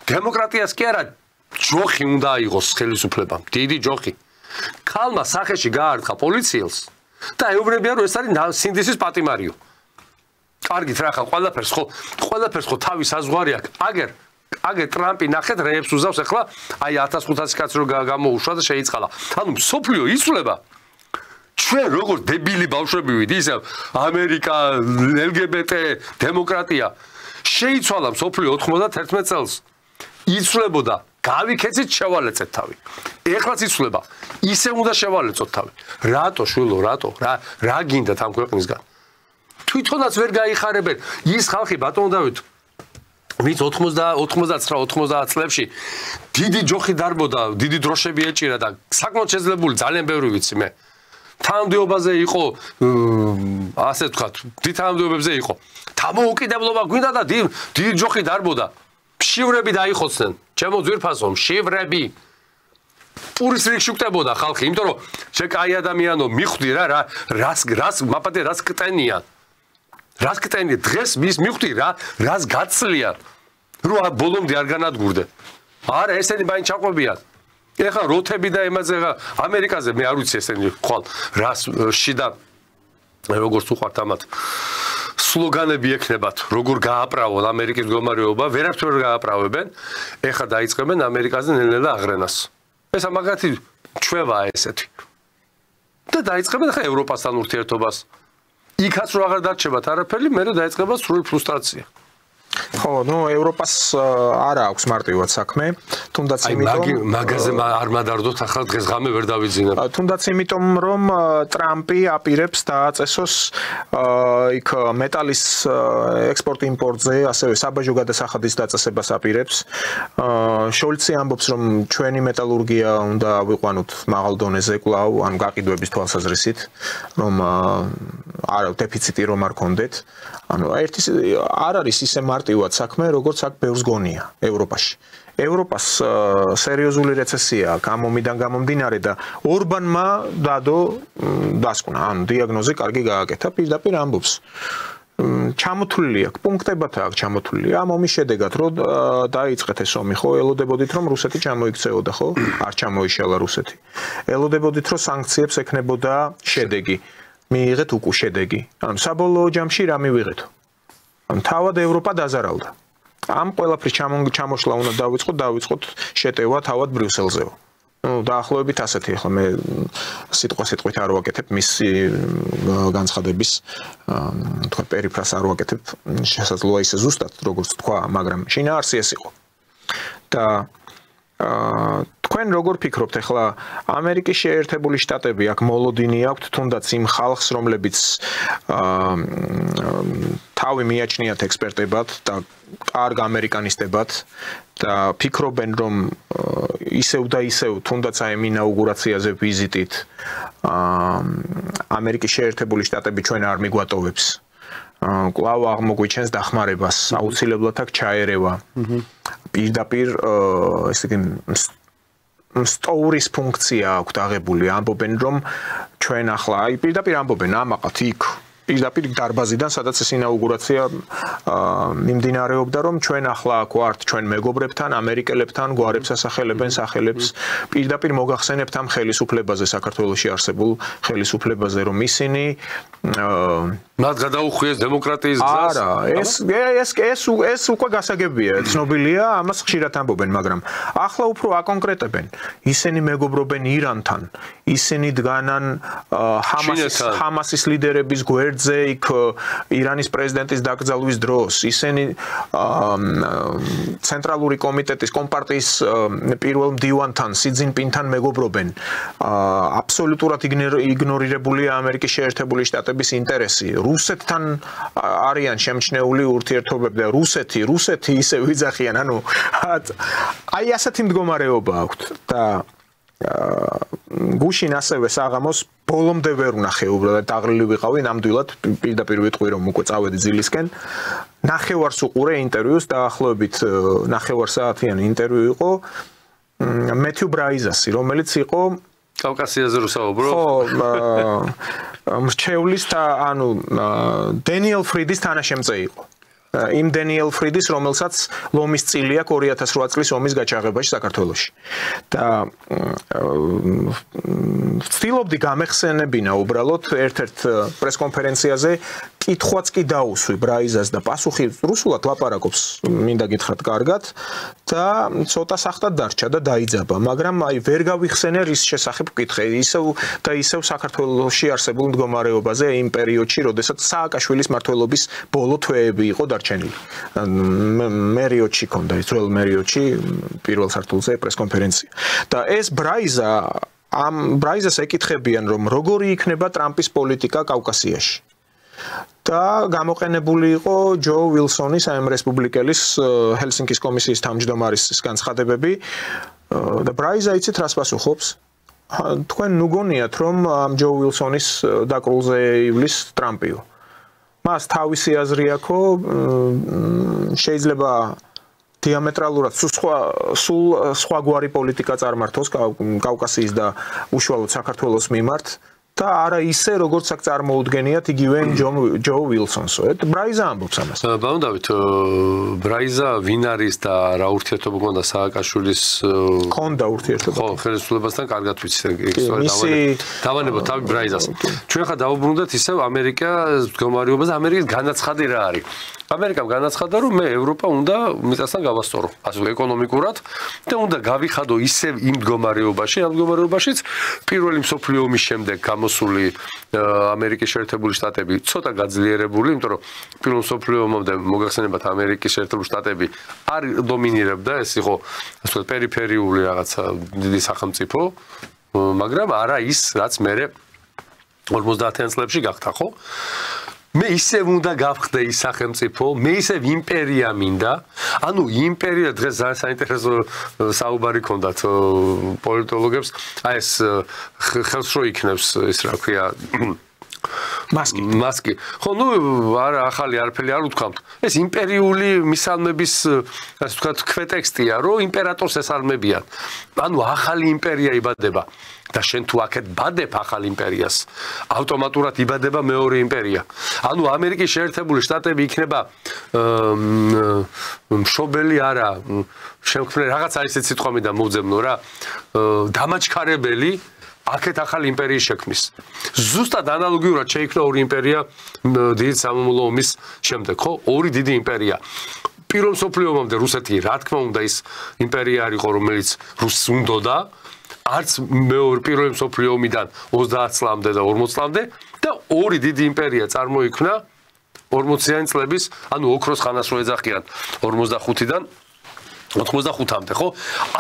დემოკრატიას კი არა ჯოხი უნდა აიღოს ხელისუფლებამ დიდი ჯოხი ქალმა სახეში გაარტყა პოლიციელს და ეუბნებიან რომ ეს არის სინდისის პატიმარიო კარგით რა ხა ყველაფერს ხო თავის საზღვარი აქვს აგერ ტრამპი ნახეთ რეებს უზავს ახლა აი 1500 კაცი რო გამოუშვა და შეიწყალა ანუ სოფლიო იცვლება ჩვენ როგორ დებილი ბავშვები ვით ისე ამერიკა LGBT დემოკრატია შეიცვალა სოფლიო 91 წელს იცვლებოდა გავიქეცით შევალეცეთ თავი ეხლაც იცვლება ისე უნდა შევალეცოთ თავი რატო შვილო რატო რა გინდათ ამ ქვეყნისგან თვითონაც ვერ გაიხარებენ ის ხალხი ბატონო დავით ვინც 89-90 წლებში დიდი ჯოხი დარბოდა დიდი დროშები ეჭირა და საკმაოდ შეძლებული ძალიან ბევრი ვიცი მე თანამდებობაზე იყო ასე ვთქვათ დიდ თანამდებობებზე იყო დამოუკიდებლობა გვინდა და დიდი ჯოხი დარბოდა შივრები დაიხოცნენ ჩემო ძვირფასო შივრები პურის რიგში ვკდებოდა ხალხი იმიტომ რომ შე კაი ადამიანო მიხვდი რას მაპატე რას კტენიან რას კტენია დღეს მის მიხვდი რას გაცლიან რო ბოლომდე არ განადგურდე არა ესენი მაინც ჩაყვებიან ეხლა როთები და ემაზე ამერიკაზე მე არ ვიცი ესენი ხვალ რას შიდა როგორც უყვართ ამათ სლოგანები ექნებათ როგორ გააправონ ამერიკის მდგომარეობა ვერაფერს ვერ გააправებენ ეხლა დაიწყებენ ამერიკაზე ნელ-ნელა აღრენას ეს მაგათი ჩვევაა ესეთი და დაიწყებენ ახლა ევროპასთან ურთიერთობას იქაც რო აღარ დარჩებათ არაფერი მე დაიწყება სრული ფრუსტრაცია ხო, ევროპას არ აქვს მარტივად საქმე, თუნდაც იმიტომ მაგაზე არ მადარდოთ ახლა დღეს ღამე ვერ დავიძინებ. თუნდაც იმიტომ რომ ტრამპი აპირებს დააწესოს იქ მეტალის ექსპორტ-იმპორტზე, ასევე საბაჟო გადასახადის დაწესებას აპირებს. შოლცი ამბობს რომ ჩვენი მეტალურგია უნდა ავიყვანოთ მაღალ დონეზე კვლავ, ან გაყიდვების თვალსაზრისით, რომ არა დეფიციტი რომ არ გქონდეთ. ანუ ერთი არ არის ისე მარტივად საქმე, როგორც აქ ბევრს გონია ევროპაში. ევროპას სერიოზული რეცესია აქვს ამომიდან გამომდინარე და ორბანმა დადო დასკვნა, ანუ დიაგნოზი კარგი გააკეთა, პირდაპირ ამბობს. ჩამოთვლილი აქვს, პუნქტებად აქვს ჩამოთვლილი. ამ ომის შედეგად რო დაიწყეთ ეს ომი, ხო, ელოდებოდით რომ რუსეთი ჩამოიქცეოდა, ხო? არ ჩამოიშალა რუსეთი. ელოდებოდით რომ სანქციებს ექნებოდა შედეგი. მიიღეთ უკუ შედეგი. ანუ საბოლოო ჯამში რა მივიღეთო? ანუ თავად ევროპა დაზარალდა. ამ ყველაფრის ჩამოშლა უნდა დავიწყოთ შეტევა თავად ბრიუსელზეო. ну დაახლოებით ასეთი ახლა მე სიტყვით არ ვაკეთებ მისი განცხადების თქვა პერიფრას არ ვაკეთებ შესაძლოა ისე ზუსტად როგორც თქვა მაგრამ შინაარსი ეს იყო და თქვენ როგორ ფიქრობთ ახლა ამერიკის შეერთებული შტატები აქ მოლოდინი აქვთ თუნდაც იმ ხალხს რომლებიც თავი მიაჩნიათ ექსპერტებად და კარგ ამერიკანისტებად და ფიქრობენ რომ ისევ და ისევ თუნდაც აი ინაუგურაციაზე ვიზიტით ამერიკის შეერთებული შტატები ჩვენ არ მიგვატოვებს კვლავ აღმოგვიჩენს დახმარებას აუცილებლად აქ ჩაერევა პირდაპირ ესე იგი სტორის ფუნქცია აქვს აღებული ამბობენ რომ ჩვენ ახლა აი პირდაპირ ამბობენ ამაყათ იქ პირდაპირ დარბაზიდან სადაც ეს ინაუგურაცია მიმდინარეობდა რომ ჩვენ ახლა აქ ვართ ჩვენ მეგობრებთან ამერიკელებთან გვარებს ასახელებენ სახელებს პირდაპირ მოგახსენებთ ამ ხელისუფლებაზე საქართველოში არსებულ ხელისუფლებაზე რომ ისინი მათ გადაუხვიეს დემოკრატიის გზას არა ეს უკვე გასაგებია ცნობილია ამას ხშირად ამბობენ მაგრამ ახლა უფრო აკონკრეტებენ ისინი მეგობრობენ ირანთან ისინი დგანან ჰამასის ლიდერების გვერდზე იქ ირანის პრეზიდენტის დაკრძალვის დროს ისინი ცენტრალური კომიტეტის კომპარტიის პირველ მდივანთან სი ძინპინთან მეგობრობენ აბსოლუტურად იგნორირებულია ამერიკის შეერთებული შტატების ინტერესი რუსეთთან არიან შემჩნეული ურთიერთობები და რუსეთი ისე ვიძახიან ანუ აი ასეთი მდგომარეობა აქვთ და გუშინ ასევე საღამოს ბოლომდე ვერ ვნახე უბრალოდ დაღლილი ვიყავი ნამდვილად პირდაპირ ვიტყვი რომ უკვე წავედი ძილისკენ ნახევარს უყურე ინტერვიუს დაახლოებით ნახევარ საათიანი ინტერვიუ იყო მეთიუ ბრაიზასი რომელიც იყო კავკასიაზე რო საუბრობ ხო მრჩევლის და ანუ დენიელ ფრიდის თანაშემწე იყო იმ დენიელ ფრიდის რომელსაც ლომის წილი აქვს 2008 წლის ომის გაჩაღებაში საქართველოში და ვცდილობდი გამეხსენებინა უბრალოდ ერთ-ერთ პრესკონფერენციაზე კითხვაც კი დაუსვი ბრაიზას და პასუხი რუსულად ლაპარაკობს მინდა გითხრათ კარგად და ცოტა სახტად დარჩა და დაიძაბა მაგრამ აი ვერ გავიხსენე რის შესახებ ვკითხე ისევ საქართველოში არსებულ მდგომარეობაზე იმ პერიოდში როდესაც სააკაშვილის მმართველობის ბოლო თვეები იყო დარჩენილი მერიოდში ქონდა ის ძველ მერიოდში პირველ სართულზე პრესკონფერენცია და ეს ბრაიზას ეკითხებიან რომ როგორი იქნება ტრამპის პოლიტიკა კავკასიაში და გამოყენებული იყო ჯო ვილსონის ამ რესპუბლიკელის ჰელსინკის კომისიის თავმჯდომარის განცხადებები და ბრაიზა იცით რას პასუხობს თქვენ ნუგონიათ რომ ამ ჯო ვილსონის დაკრულზე ივლის ტრამპიო მას თავისი აზრი აქვს შეიძლება დიამეტრალურად სულ სხვაგვარი პოლიტიკა წარმართოს კავკასიის და უშუალოდ საქართველოს მიმართ და არა ისე როგორც აქ წარმოუდგენიათ იგივე ჯო ვილსონსო. ბრაიზა ამბობს ამას. ბავშვებთ, ბრაიზა ვინ არის და რა ურთიერთობა გქონდა სააკაშვილის ქონდა ურთიერთობა. ხო, ხელისუფლებასთან კარგად ვიცი. დავანებოთ თავი ბრაიზას. ჩვენ ხა დავუბრუნდეთ ისევ ამერიკას მდგომარეობას, ამერიკის განაცხადი რა არის. ამერიკამ განაცხადა რომ მე ევროპა უნდა მიწასთან გავასწორო, ასე ეკონომიკურად და უნდა გავიხადო ისევ იმ მდგომარეობაში, ამ მდგომარეობაშიც პირველი მსოფლიო ომის შემდეგ გამოსული ამერიკის შეერთებული შტატები ცოტა გაძლიერებული, იმიტომ რომ პირველ მსოფლიო ომამდე მოგახსენებათ ამერიკის შეერთებული შტატები არ დომინირებდა, ეს იყო ასე ვთქვათ პერიფერიული რაღაცა დიდი სახელმწიფო, მაგრამ არა ის, რაც მე 50-იან წლებში გახდა, ხო? მე ისევ უნდა გავხდე ის სახელმწიფო, მე ისევ იმპერია მინდა. ანუ იმპერია დღეს ძალიან საინტერესო საუბარი ქონდათ პოლიტოლოგებს. აი ეს ხელს რო იქნებს ის რა ქვია მასკი. ხო, არა ახალი არაფერი არ ვთქვამთ. ეს იმპერიული მისალმების, ასე ვთქვათ, ქვეტექსტია, რომ იმპერატორს ესალმებიან. ანუ ახალი იმპერია იბადება და შენ თუ აქეთ ბადებ ახალ იმპერიას, ავტომატურად იბადება მეორე იმპერია. ანუ ამერიკის შეერთებული შტატები იქნება მშობელი არა, შემქმნელი რაღაც არის ეს სიტყვა მინდა მოვძებნო რა, დამაჩქარებელი აქეთ ახალი იმპერიის შექმნის. ზუსტად ანალოგიურად შეიქმნა ორი იმპერია დიდი სამამულო ომის შემდეგ, ხო? ორი დიდი იმპერია. პირველ მსოფლიო ომამდე რუსეთი, რა თქმა უნდა, ის იმპერია არისო, რომელიც რუსს უნდოდა, არც მეორე პირველ მსოფლიო ომიდან 30 წლამდე და 40 წლამდე და ორი დიდი იმპერია წარმოიქმნა 40-იანი წლების, ანუ ოქროს ხანას რო ეძახიან 45-დან 85-მდე, ხო?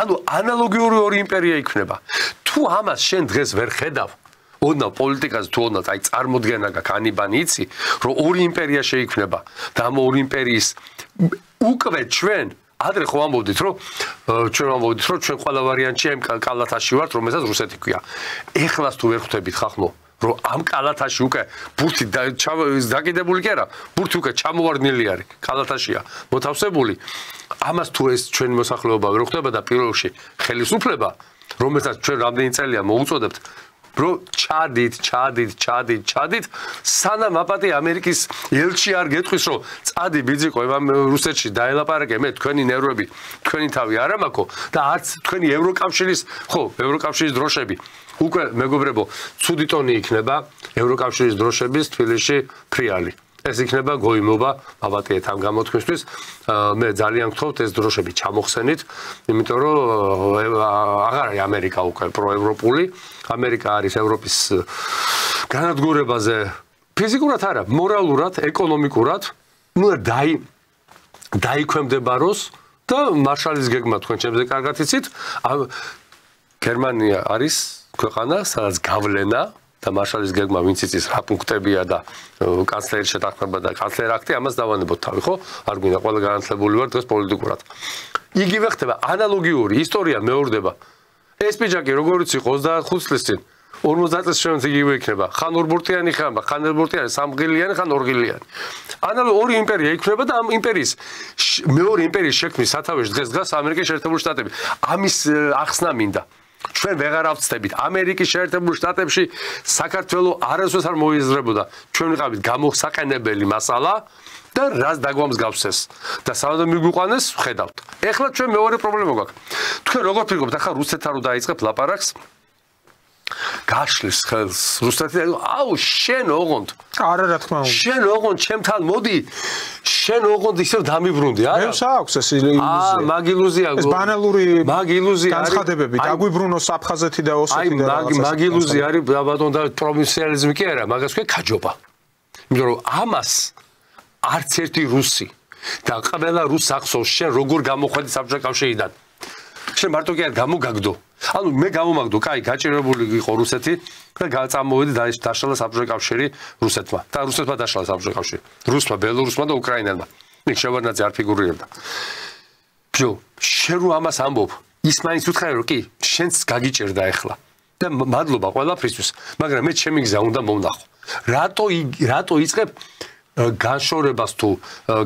ანუ ანალოგიური ორი იმპერია იქნება. თუ ამას შენ დღეს ვერ ხედავ, ოდნავ პოლიტიკაზე თუ ოდნავ აი წარმოდგენა გაქვს ანიბანი იცი, რომ ორი იმპერია შეიქმნება და ამ ორი იმპერიის უკვე ჩვენ ადრე ხო ამბობდით, რომ ჩვენ ყველა ვარიანტში ამ კალათაში ვართ, რომელსაც რუსეთი ქვია. ეხლას თუ ვერ ხვდებით ხახნო, რომ ამ კალათაში უკვე ბურთი დაკიდებული კი არა, ბურთი უკვე ჩამოვარდნილი არის, კალათაშია მოთავსებული. ამას თუ ეს ჩვენი მოსახლეობა ვერ ხვდება და პირველ რიგში ხელისუფლება, რომელსაც ჩვენ რამდენი წელია მოუწოდებთ, რომ ჩადით, სანამ აპატი ამერიკის ელჩი არ გეტყვის, რომ წადი ბიძიკო, ამ რუსეთში დაელაპარაკე, მე თქვენი ნერვები, თქვენი თავი არ ამაქო და არც თქვენი ევროკავშირის დროშები. უკვე მეგობრებო, ცუდი ტონი იქნება ევროკავშირის დროშების თბილისში ფრიალი. ეს იქნება გოიმობა აპატიეთ ამ გამოთქმისთვის. მე ძალიან გთხოვთ ეს დროშები ჩამოხსენით, იმიტომ რომ აღარ არის ამერიკა უკვე პროევროპული. ამერიკა არის ევროპის განადგურებაზე ფიზიკურად არა, მორალურად, ეკონომიკურად, დაიქვემდებაროს და მარშალის გეგმა თქვენ ჩემზე კარგად იცით. გერმანია არის ქვეყანა, სადაც გავლენა და მარშალის გეგმა ვინც იცის რა პუნქტებია და კანცლერის შეთანხმება და კანცლერ აქტი, ამას დავანებოთ თავი, ხო? არ გვინდა ყველა განათლებული ვარ დღეს პოლიტიკურად. იგივე ხდება ანალოგიური ისტორია მეორდება. ეს პიჯაკი როგორც იყო 25 წლის წინ 50 წლის შემდეგ იგივე იქნება. ხან ორბურტიანი ხან ორბურტიანი, სამღილიანი, ხან ორღილიანი. ორი იმპერია იქნება და ამ იმპერიის მეორე იმპერიის შექმნის სათავეში დღეს დგას ამერიკის შეერთებული შტატები. ამის ახსნა მინდა. ჩვენ ვეღარ ავწდებით. ამერიკის შეერთებულ შტატებში საქართველოს არასდროს არ მოიზრებოდა. ჩვენ ვიყავით გამოსაყენებელი მასალა და რას დაგვამსგავს ეს. და სანამ მიგვიყვანეს, ხედავთ. ეხლა ჩვენ მეორე პრობლემა გვაქვს. თქვენ როგორ ფიქრობთ, ახლა რუსეთთან რო დაიწყებ ლაპარაკს? გაშლის ხელს რუსეთი, აუ შენ ოღონდ. არა, რა თქმა უნდა. შენ ოღონდ ჩემთან მოდი. შენ ოღონდ ისევ დამიბრუნდი, არა? მე საქვს ეს ილუზია. მაგ ილუზია. ეს ბანალური ილუზია არის. განცხადებები, დაგვიბრუნოს აფხაზეთი და ოსეთი და მაგ ილუზია არის, ბატონო და პროვინციალიზმი კი არა, მაგას ქვია ქაჯობა. იმიტომ რომ ამას არც ერთი რუსი და ყველა რუსს ახსოვს შენ როგორ გამოხვედი საბჭოთა კავშირიდან. შენ მარტო კი არ გამოგაგდო. ანუ მე გამომაგდო, კაი, გაჭირებული იყო რუსეთი და წამოვედი დაშალა საბჭოთა კავშირი რუსეთმა. და რუსეთმა დაშალა საბჭოთა კავშირი. რუსმა, ბელორუსმა და უკრაინელმა. ნიკ შევარდნაძე არ ფიგურირებდა. ბიო, შენ რო ამას ამბობ, ის მაინც უთხარი რომ კი, შენც გაგიჭერდა ახლა. და მადლობა ყველაფრისთვის, მაგრამ მე ჩემი გზა უნდა მომნახო. რატო იწყებ განშორებას თუ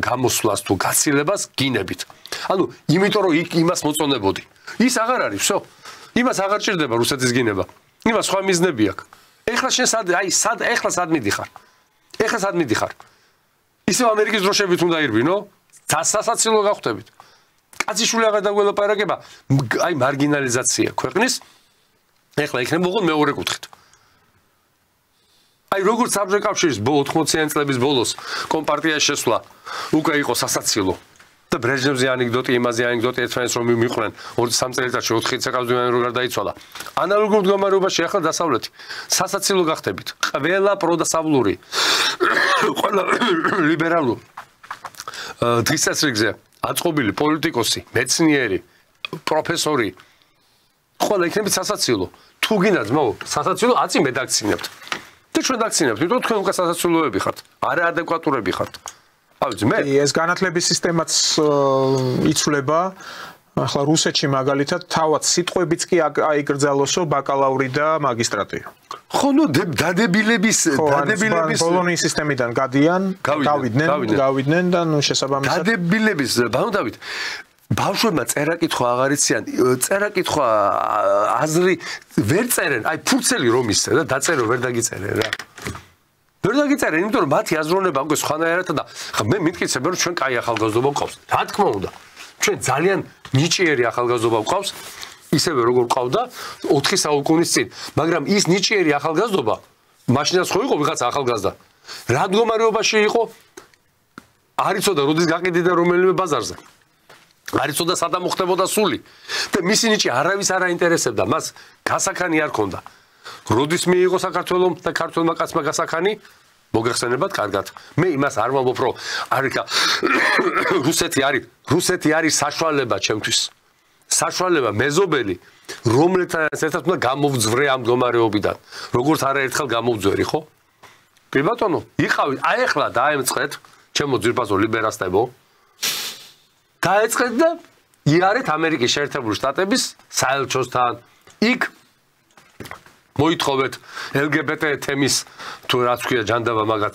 გამოსვლას თუ გაცილებას გინებით. ანუ იმიტომ რომ იმას მოწონებოდი. ის აღარ არის, всё. იმას აღარ ჭირდება რუსეთის გინება. იმას სხვა მიზნები აქვს. ეხლა შენ ეხლა სად მიდიხარ? ისევ ამერიკის დროშებით უნდა ირბინო? სასაცილო გავხდებით. კაციშვილი აღარ დაგველაპარაკება, აი მარგინალიზაცია ქვეყნის. ეხლა იქნება უღონ მეორე კუთხით. აი როგორც საბჭოთა კავშირის 80-იანი წლების ბოლოს კომპარტიის შესვლა უკვე იყო სასაცილო. და ბრეჟნევზე ანეკდოტი, იმაზე ანეკდოტი ერთმანეთს რომ მიყვნენ 2-3 წელიწადში 4 წელიწადში რო გარდაიცვალა. ანალოგურ მდგომარეობაში ახლა დასავლეთი სასაცილო გახდებით. ყველა პროდასავლური, ყველა ლიბერალური დღის წესრიგზე აწყობილი პოლიტიკოსი, მეცნიერი, პროფესორი ყველა იქნებით სასაცილო. თუ გინდა ძმაო, სასაცილო აწი მე დაგცინებთ. და ჩვენ დაგცინებთ, იმიტომ თქვენ უკვე სასაცილოები ხართ, არაადეკვატურები ხართ. ეს განათლების სისტემაც იცვლება, ახლა რუსეთში მაგალითად თავად სიტყვებიც კი აიგრძალოსო ბაკალავრი და მაგისტრატი. ხო, ნუ დადებილების ბოლონიის სისტემიდან გავიდნენ და ნუ შესაბამისად დადებილების ბანო დავით ბავშვებმა წერა-კითხვა აღარ იციან, წერა-კითხვა აზრი ვერ წერენ, აი ფურცელი რომ ისე და დაწერო ვერ დაგიწერენ რა. ვერ დაგიწერენ, იმიტომ რომ მათი აზროვნება უკვე სხვანაირად და მე მითქიცებ რომ ჩვენ კაი ახალგაზრდობა გვყავს. რა თქმა უნდა. ჩვენ ძალიან ნიჭიერი ახალგაზრდობა გვყავს, ისევე როგორ ყავდა 4 საუკუნის წინ, მაგრამ ის ნიჭიერი ახალგაზრდობა მაშინაც ხო იყო ვიღაცა ახალგაზრდა. რა მდგომარეობაში იყო? არ იცოდა როდის გაყიდდა რომელიმე ბაზარზე. არ იცოდა სადა მოხდებოდა სული და მისი ნიჭი არავის არ აინტერესებდა, მას გასახანი არ ქონდა. როდის მიიღო საქართველოს და ქართველმა კაცმა გასახანი? მოგეხსენებათ კარგად. მე იმას არ ვამბობ, რომ არიქა რუსეთი არის საშუალება ჩემთვის. საშუალება მეზობელი, რომელთანაც ერთად უნდა გამოვძვრე ამ მდგომარეობიდან. როგორც არაერთხელ გამოვძვერი, ხო? კი ბატონო, იყავით, აი ახლა დაემწყეთ, ჩემო ძვირფასო ლიბერასტებო. დაეწყეთ და იარეთ ამერიკის შეერთებული შტატების საელჩოსთან. იქ მოითხოვეთ LGBT თემის თუ რაც ქვია ჯანდაბა მაგათ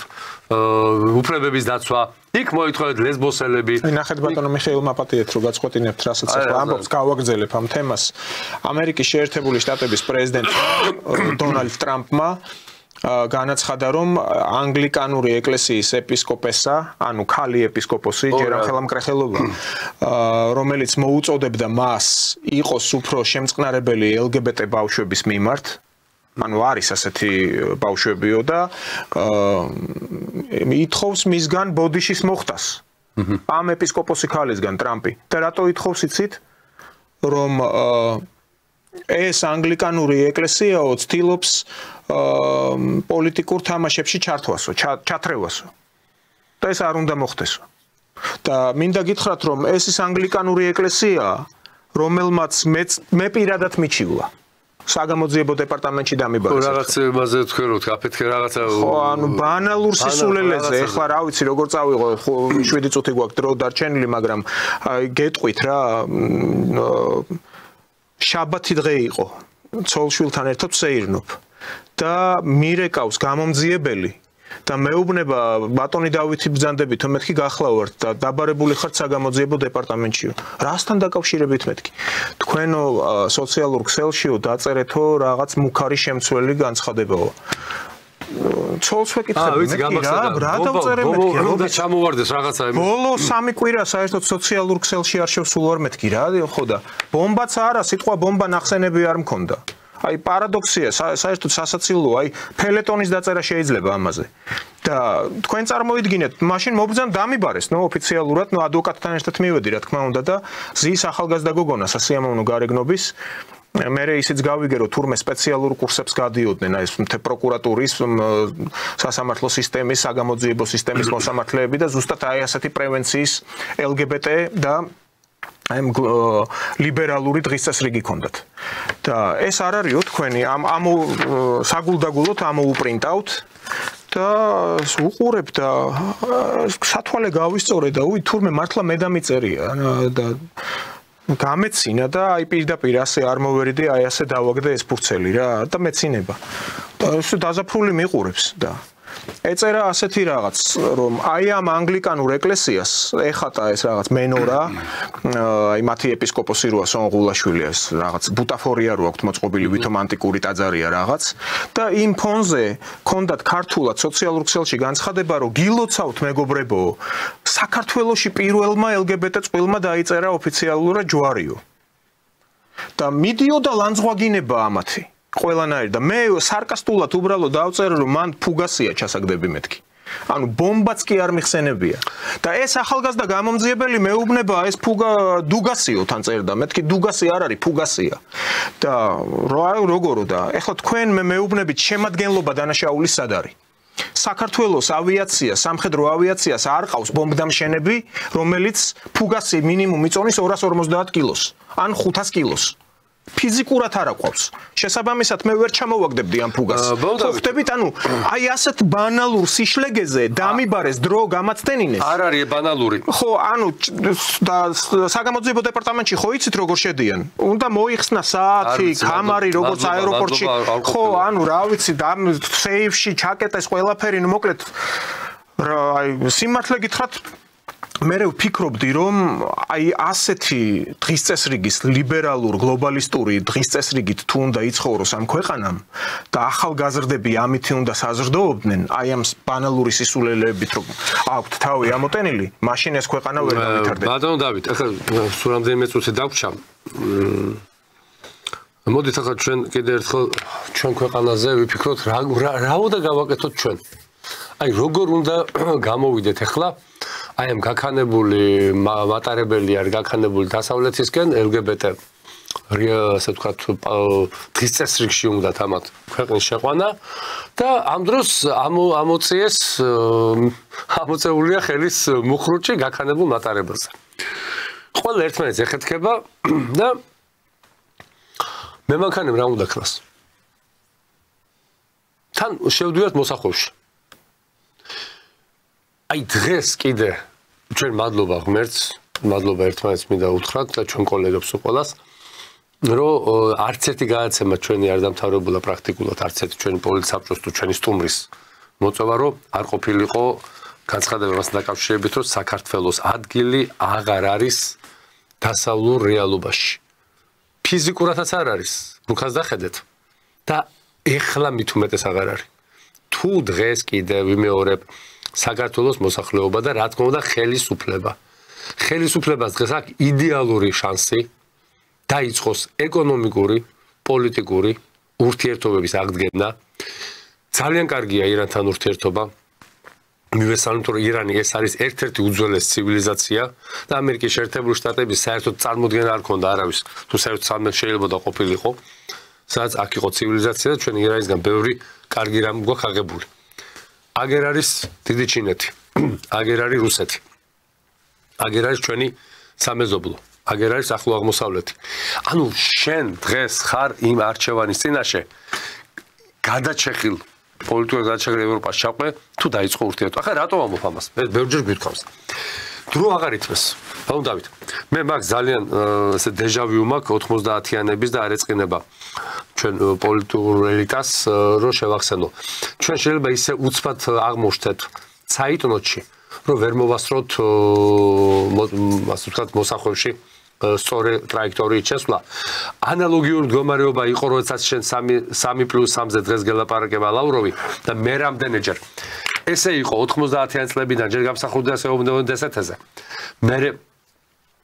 უფლებების დაცვა. იქ მოითხოვეთ ლესბოსელები. ნახეთ ბატონო მიხეილ მაპატიეთ რომ გაწყვეტინებთ რასაც ახლა ამბობს გავაგრძელებ ამ თემას. ამერიკის შეერთებული შტატების პრეზიდენტ დონალდ ტრამპმა განაცხადა რომ ანგლიკანური ეკლესიის ეპისკოპოსა, ანუ ქალი ეპისკოპოსი, ჯერ ამ ხელამკრეხელობა, რომელიც მოუწოდებდა მას იყოს უფრო შემწყნარებელი LGBT ბავშვების მიმართ, ანუ არის ასეთი ბავშვებიო და ითხოვს მისგან ბოდიშის მოხდას. ამ ეპისკოპოსი ქალისგან ტრამპი. და რატო ითხოვს იცით? რომ ეს ანგლიკანური ეკლესიაო ცდილობს პოლიტიკურ თამაშებში ჩართვასო, ჩათრევასო. და ეს არ უნდა მოხდესო. და მინდა გითხრათ რომ ეს ის ანგლიკანური ეკლესიაა, რომელმაც მე პირადად მიჩივლა. საგამოძიებო დეპარტამენტში დამიბარეს. რაღაცებაზე თქვენოთ, აფეთქე რაღაცა. ხო, ანუ ბანალურ სისულელეზე, ეხლა რა ვიცი, როგორ წავიღო, 7 წუთი გვაქვს დრო დარჩენილი, მაგრამ გეტყვით რა, შაბათი დღე იყო. ცოლშვილთან ერთად ვსეირნობ და მირეკავს გამომძიებელი და მეუბნება ბატონი დავითი ბრძანდებით, თუ მეთქი გახლავართ და დაბარებული ხართ საგამოძიებო დეპარტამენტშიო. რასთან დაკავშირებით მეთქი? თქვენო სოციალურ ქსელშიო დაწერეთო რაღაც მუქარი შემცველი განცხადებაო. ცოლს ვეკითხები რა დავწერე მეთქი? რომ ჩამოვარდეს რაღაცა იმის. ბოლო 3 კვირა საერთოდ სოციალურ ქსელში არ შევსულ ვარ მეთქი რა, ხო და ბომბაც არა, სიტყვა ბომბა ნახსენები არ მქონდა. აი პარადოქსია, საერთოდ სასაცილოა, აი ფელეტონის დაწერა შეიძლება ამაზე. და თქვენ წარმოიდგინეთ, მაშინ მობრძან დამიბარეს, ნუ ოფიციალურად, ნუ ადვოკატთან ერთად მივედი, რა თქმა უნდა და ზის ახალგაზრდა გოგონა სასიამოვნო გარეგნობის მე ისიც გავიგერო თურმე სპეციალურ კურსებს გადიოდნენ აი ეს პროკურატურის სასამართლო სისტემის, საგამოძიებო სისტემის მოსამართლეები და ზუსტად აი ასეთი პრევენციის LGBT და აი ლიბერალური დღის წესრიგი ქონდათ. და ეს არ არისო თქვენი ამ საგულდაგულოთ ამოუპრინტავთ და უყურებ და სათვალე გავისწორე და უი თურმე მართლა მე დამიწერია და გამეცინა და აი პირდაპირ ასე არ მოვერიდი აი ასე დავაგდე ეს ფურცელი რა და მეცინება. ეს დაზაფრული მიყურებს და ეწერა ასეთი რაღაც რომ აი ამ ანგლიკანურ ეკლესიას ეხატა ეს რაღაც მენორა აი მათი ეპისკოპოსი როა სონღულაშვილი ეს რაღაც ბუტაფორია რო აქვთ მოწყობილი ვითომ ანტიკური ტაძარია რაღაც და იმ ფონზე ქონდათ ქართულად სოციალურ ქსელში განცხადება რომ გილოცავთ მეგობრებო საქართველოში პირველმა LGBT წყვილმა დაიწერა ოფიციალურად ჯვარიო და მიდიოდა ლანძღვაგინება ამათი ყველანაირ და მე სარკასტულად უბრალოდ დავწერე რომ მან ფუგასია ჩასაგდები მეთქი. ანუ ბომბაც კი არ მიხსენებია. და ეს ახალგაზრდა გამომძიებელი მეუბნება ეს ფუგა დუგასიო თან წერდა. მეთქი დუგასი არ არის, ფუგასია. და როგორო და ეხლა თქვენ მე მეუბნებით შემადგენლობა დანაშაულის სად არის? საქართველოს ავიაცია, სამხედრო ავიაციას არ ყავს ბომბდამშენები, რომელიც ფუგასი მინიმუმ იწონის 250 კილოს ან 500 კილოს. ფიზიკურად არ აყვავს. შესაბამისად მე ვერ ჩამოვაგდებდი ამ ფუგას. ხო ხვდებით, ანუ აი ასეთ ბანალურ სიშლეგეზე დამიბარეს დრო გამაცდენინეს. არ არის ბანალური. ხო, ანუ საგამოძიებო დეპარტამენტში ხო იცით როგორ შედიან? უნდა მოიხსნა საათი, კამარი, როგორც აეროპორტში. ხო, ანუ რა ვიცი, ამ სეიფში ჩაკეტეს ყველაფერი, ნუ მოკლედ აი სიმართლე გითხრათ მე ვფიქრობდი რომ აი ასეთი დღის წესრიგის ლიბერალურ გლობალისტური დღის წესრიგით თუ უნდა იცხოვროს ამ ქვეყანამ და ახალგაზრდები ამით უნდა საზრდოობდნენ აი ამ ბანალური სისულელეებით რომ აქვთ თავი ამოტენილი მაშინ ეს ქვეყანა ვერ გავითარდება. ბატონო დავით, ახლა სულ რამდენიმე წუთი დაგვჭა. მოდით ახლა ჩვენ კიდე ერთხელ ჩვენ ქვეყანაზე ვიფიქროთ რა უნდა გავაკეთოთ ჩვენ. აი როგორ უნდა გამოვიდეთ ახლა აი ამ გაქანებული მატარებელი არის გაქანებული დასავლეთისკენ LGBT ასე ვთქვათ დღის წესრიგში უნდა თამათ ქვეყნის შეყვანა და ამ დროს ამოწეულია ხელის მუხრუჭი გაქანებულ მატარებელზე. ყველა ერთმანეთს ეხეთქება და მე მანქანამ რა უნდა ქნას. თან შევდივართ მოსახვევში. აი დღეს კიდე ჩვენ მადლობა ღმერთს, მადლობა ერთმანეთს მინდა უთხრათ და ჩვენ კოლეგებს უყოლას, რომ არც ერთი გადაცემა ჩვენი არ დამთავრებულა პრაქტიკულად, არც ერთი ჩვენი პოლიცსაბჭოს თუ ჩვენი სტუმრის მოწვევა, რომ არ ყოფილიყო განცხადებასთან დაკავშირებით, რომ საქართველოს ადგილი აღარ არის დასავლურ რეალობაში. ფიზიკურადაც არ არის, რუქას დახედეთ და ეხლა მით უმეტეს აღარ არის. თუ დღეს კიდე ვიმეორებ საქართველოს მოსახლეობა და რა თქმა უნდა ხელისუფლება. ხელისუფლებას დღეს აქვს იდეალური შანსი დაიწყოს ეკონომიკური, პოლიტიკური ურთიერთობების აღდგენა. ძალიან კარგია ირანთან ურთიერთობა. მივესალმით, რომ ირანი ეს არის ერთ-ერთი უძველესი ცივილიზაცია და ამერიკის შეერთებული შტატების საერთოდ წარმოდგენა არ ქონდა არავის, თუ საერთოდ სამდენ შეიძლება ყოფილიყო, სადაც აქ იყო ცივილიზაცია და ჩვენ ირანისგან ბევრი კარგი რამ გვაქვს აღებული. აგერ არის დიდი ჩინეთი, აგერ არის რუსეთი, აგერ არის ჩვენი სამეზობლო, აგერ არის ახლო აღმოსავლეთი. ანუ შენ დღეს ხარ იმ არჩევანის წინაშე გადაჭეხილ პოლიტიკურ გადაჭეხილ ევროპას ჩაყვე თუ დაიწყო ურთიერთობა. ახლა რატო ამბობ ამას? მე ბევრჯერ გვითხოვს. დრო აღარ ითმეს. ბატონო დავით, მე მაქვს ძალიან ესე დეჟავიუ მაქვს 90-იანების და არ ეწყინება ჩვენ პოლიტიკურ ელიტას რო შევახსენო. ჩვენ შეიძლება ისე უცბად აღმოჩნდეთ ცაიტნოტში, რომ ვერ მოვასწროთ ასე ვთქვათ მოსახვევში სწორი ტრაექტორიით შესვლა. ანალოგიური მდგომარეობა იყო, როდესაც შენ 3+3-ზე დღეს გელაპარაკება ლავროვი და მე რამდენჯერ ესე იყო 90-იან წლებიდან ჯერ გამსახურდა საუბნეო დსთ-ზე. მე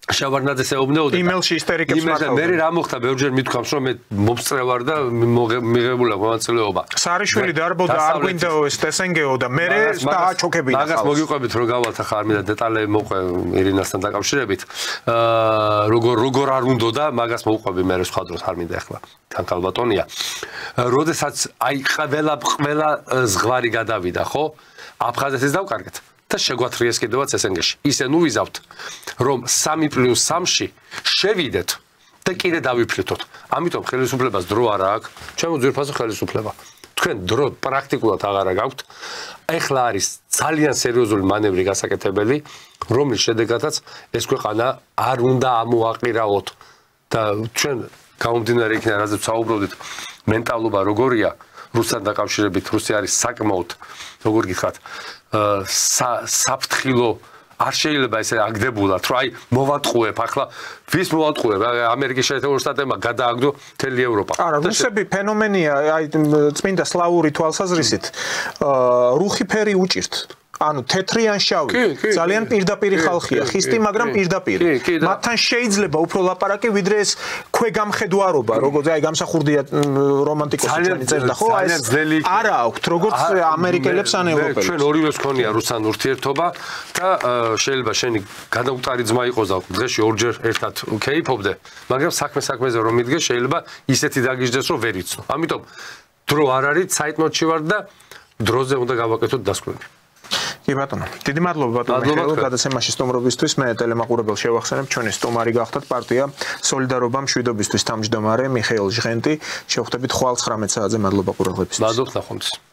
შევარნაძეს ეუბნეოდა იმეილში ისტერიკებს მათავდა. მე რა მოხდა ბევრჯერ მithქვამს რომ მე მომწრე ვარ და მიღებული აქვს მონაწილეობა. სარიშვილი დარბოდა არ გვინდაო ეს ტესენგეო და მე დააჩოქებინა. მაგას მოგიყვებით რომ გავალთ ახლა არ მინდა დეტალები მოყვე ირინასთან დაკავშირებით. როგორ არ უნდა და მაგას მოვყვები მე სხვა დროს არ მინდა ახლა. თან ქალბატონია. როდესაც აი ყველა ზღვარი გადავიდა, ხო? აფხაზეთის დავკარგეთ. და შეგვათრიეს კიდევაც ესენგეში. ისე ნუ ვიზავთ, რომ 3+3-ში შევიდეთ და კიდე დავიფრთხოთ. ამიტომ ხელისუფლებას დრო არ აქვს, ჩემო ძვირფასო ხელისუფლება. თქვენ დრო პრაქტიკულად აღარ გაქვთ. ეხლა არის ძალიან სერიოზული მანევრი გასაკეთებელი, რომლის შედეგადაც ეს ქვეყანა არ უნდა ამოაყირაოთ. და ჩვენ გამომდინარე იქიდან რაზეც საუბრობდით, მენტალობა როგორია რუსთან დაკავშირებით, რუსი არის საკმაოდ, როგორ გითხრათ, საფრთხილო არ შეიძლება ესე აგდებულად, რომ აი მოვატყუებ ახლა ვის მოვატყუებ? ამერიკის შეერთებული შტატებმა გადააგდო მთელი ევროპა. არა, რუსები ფენომენია, აი წმინდა სლავური თვალსაზრისით, რუხი ფერი უჭირთ. ანუ თეთრი ან შავი, ძალიან პირდაპირი ხალხია, ხისტი, მაგრამ პირდაპირი. მათთან შეიძლება უფრო ლაპარაკი, ვიდრე ეს ქვეგამხედვარობა, როგორც აი გამსახურდია რომანტიკოსი ჩვენი წერდა, ხო? ეს არა აქვთ, როგორც ამერიკელებს ან ევროპელებს. ჩვენ ორივეს ქონია რუსთან ურთიერთობა და შეიძლება შენი გადაუტარი ძმა იყოს და დღეში ორჯერ ერთად კეიფობდე, მაგრამ საქმეზე რომ მიდგე, შეიძლება ისეთი დაგიждდეს, რომ ვერ იცნო. ამიტომ დრო არ არის, საიტნოტში ვარ და დროზე უნდა გავაკეთოთ დასკვნები. კი ბატონო. დიდი მადლობა ბატონო მიხეილ გადაცემაში სტუმრობისთვის. მე ტელემაყურებელს შევახსენებ ჩვენი სტუმარი გახდათ პარტია სოლიდარობა მშვიდობისთვის თავმჯდომარე მიხეილ ჟღენტი. შევხვდებით ხვალ 19 საათზე. მადლობა ყურადღებისთვის. მადლობთ ნახვამდის.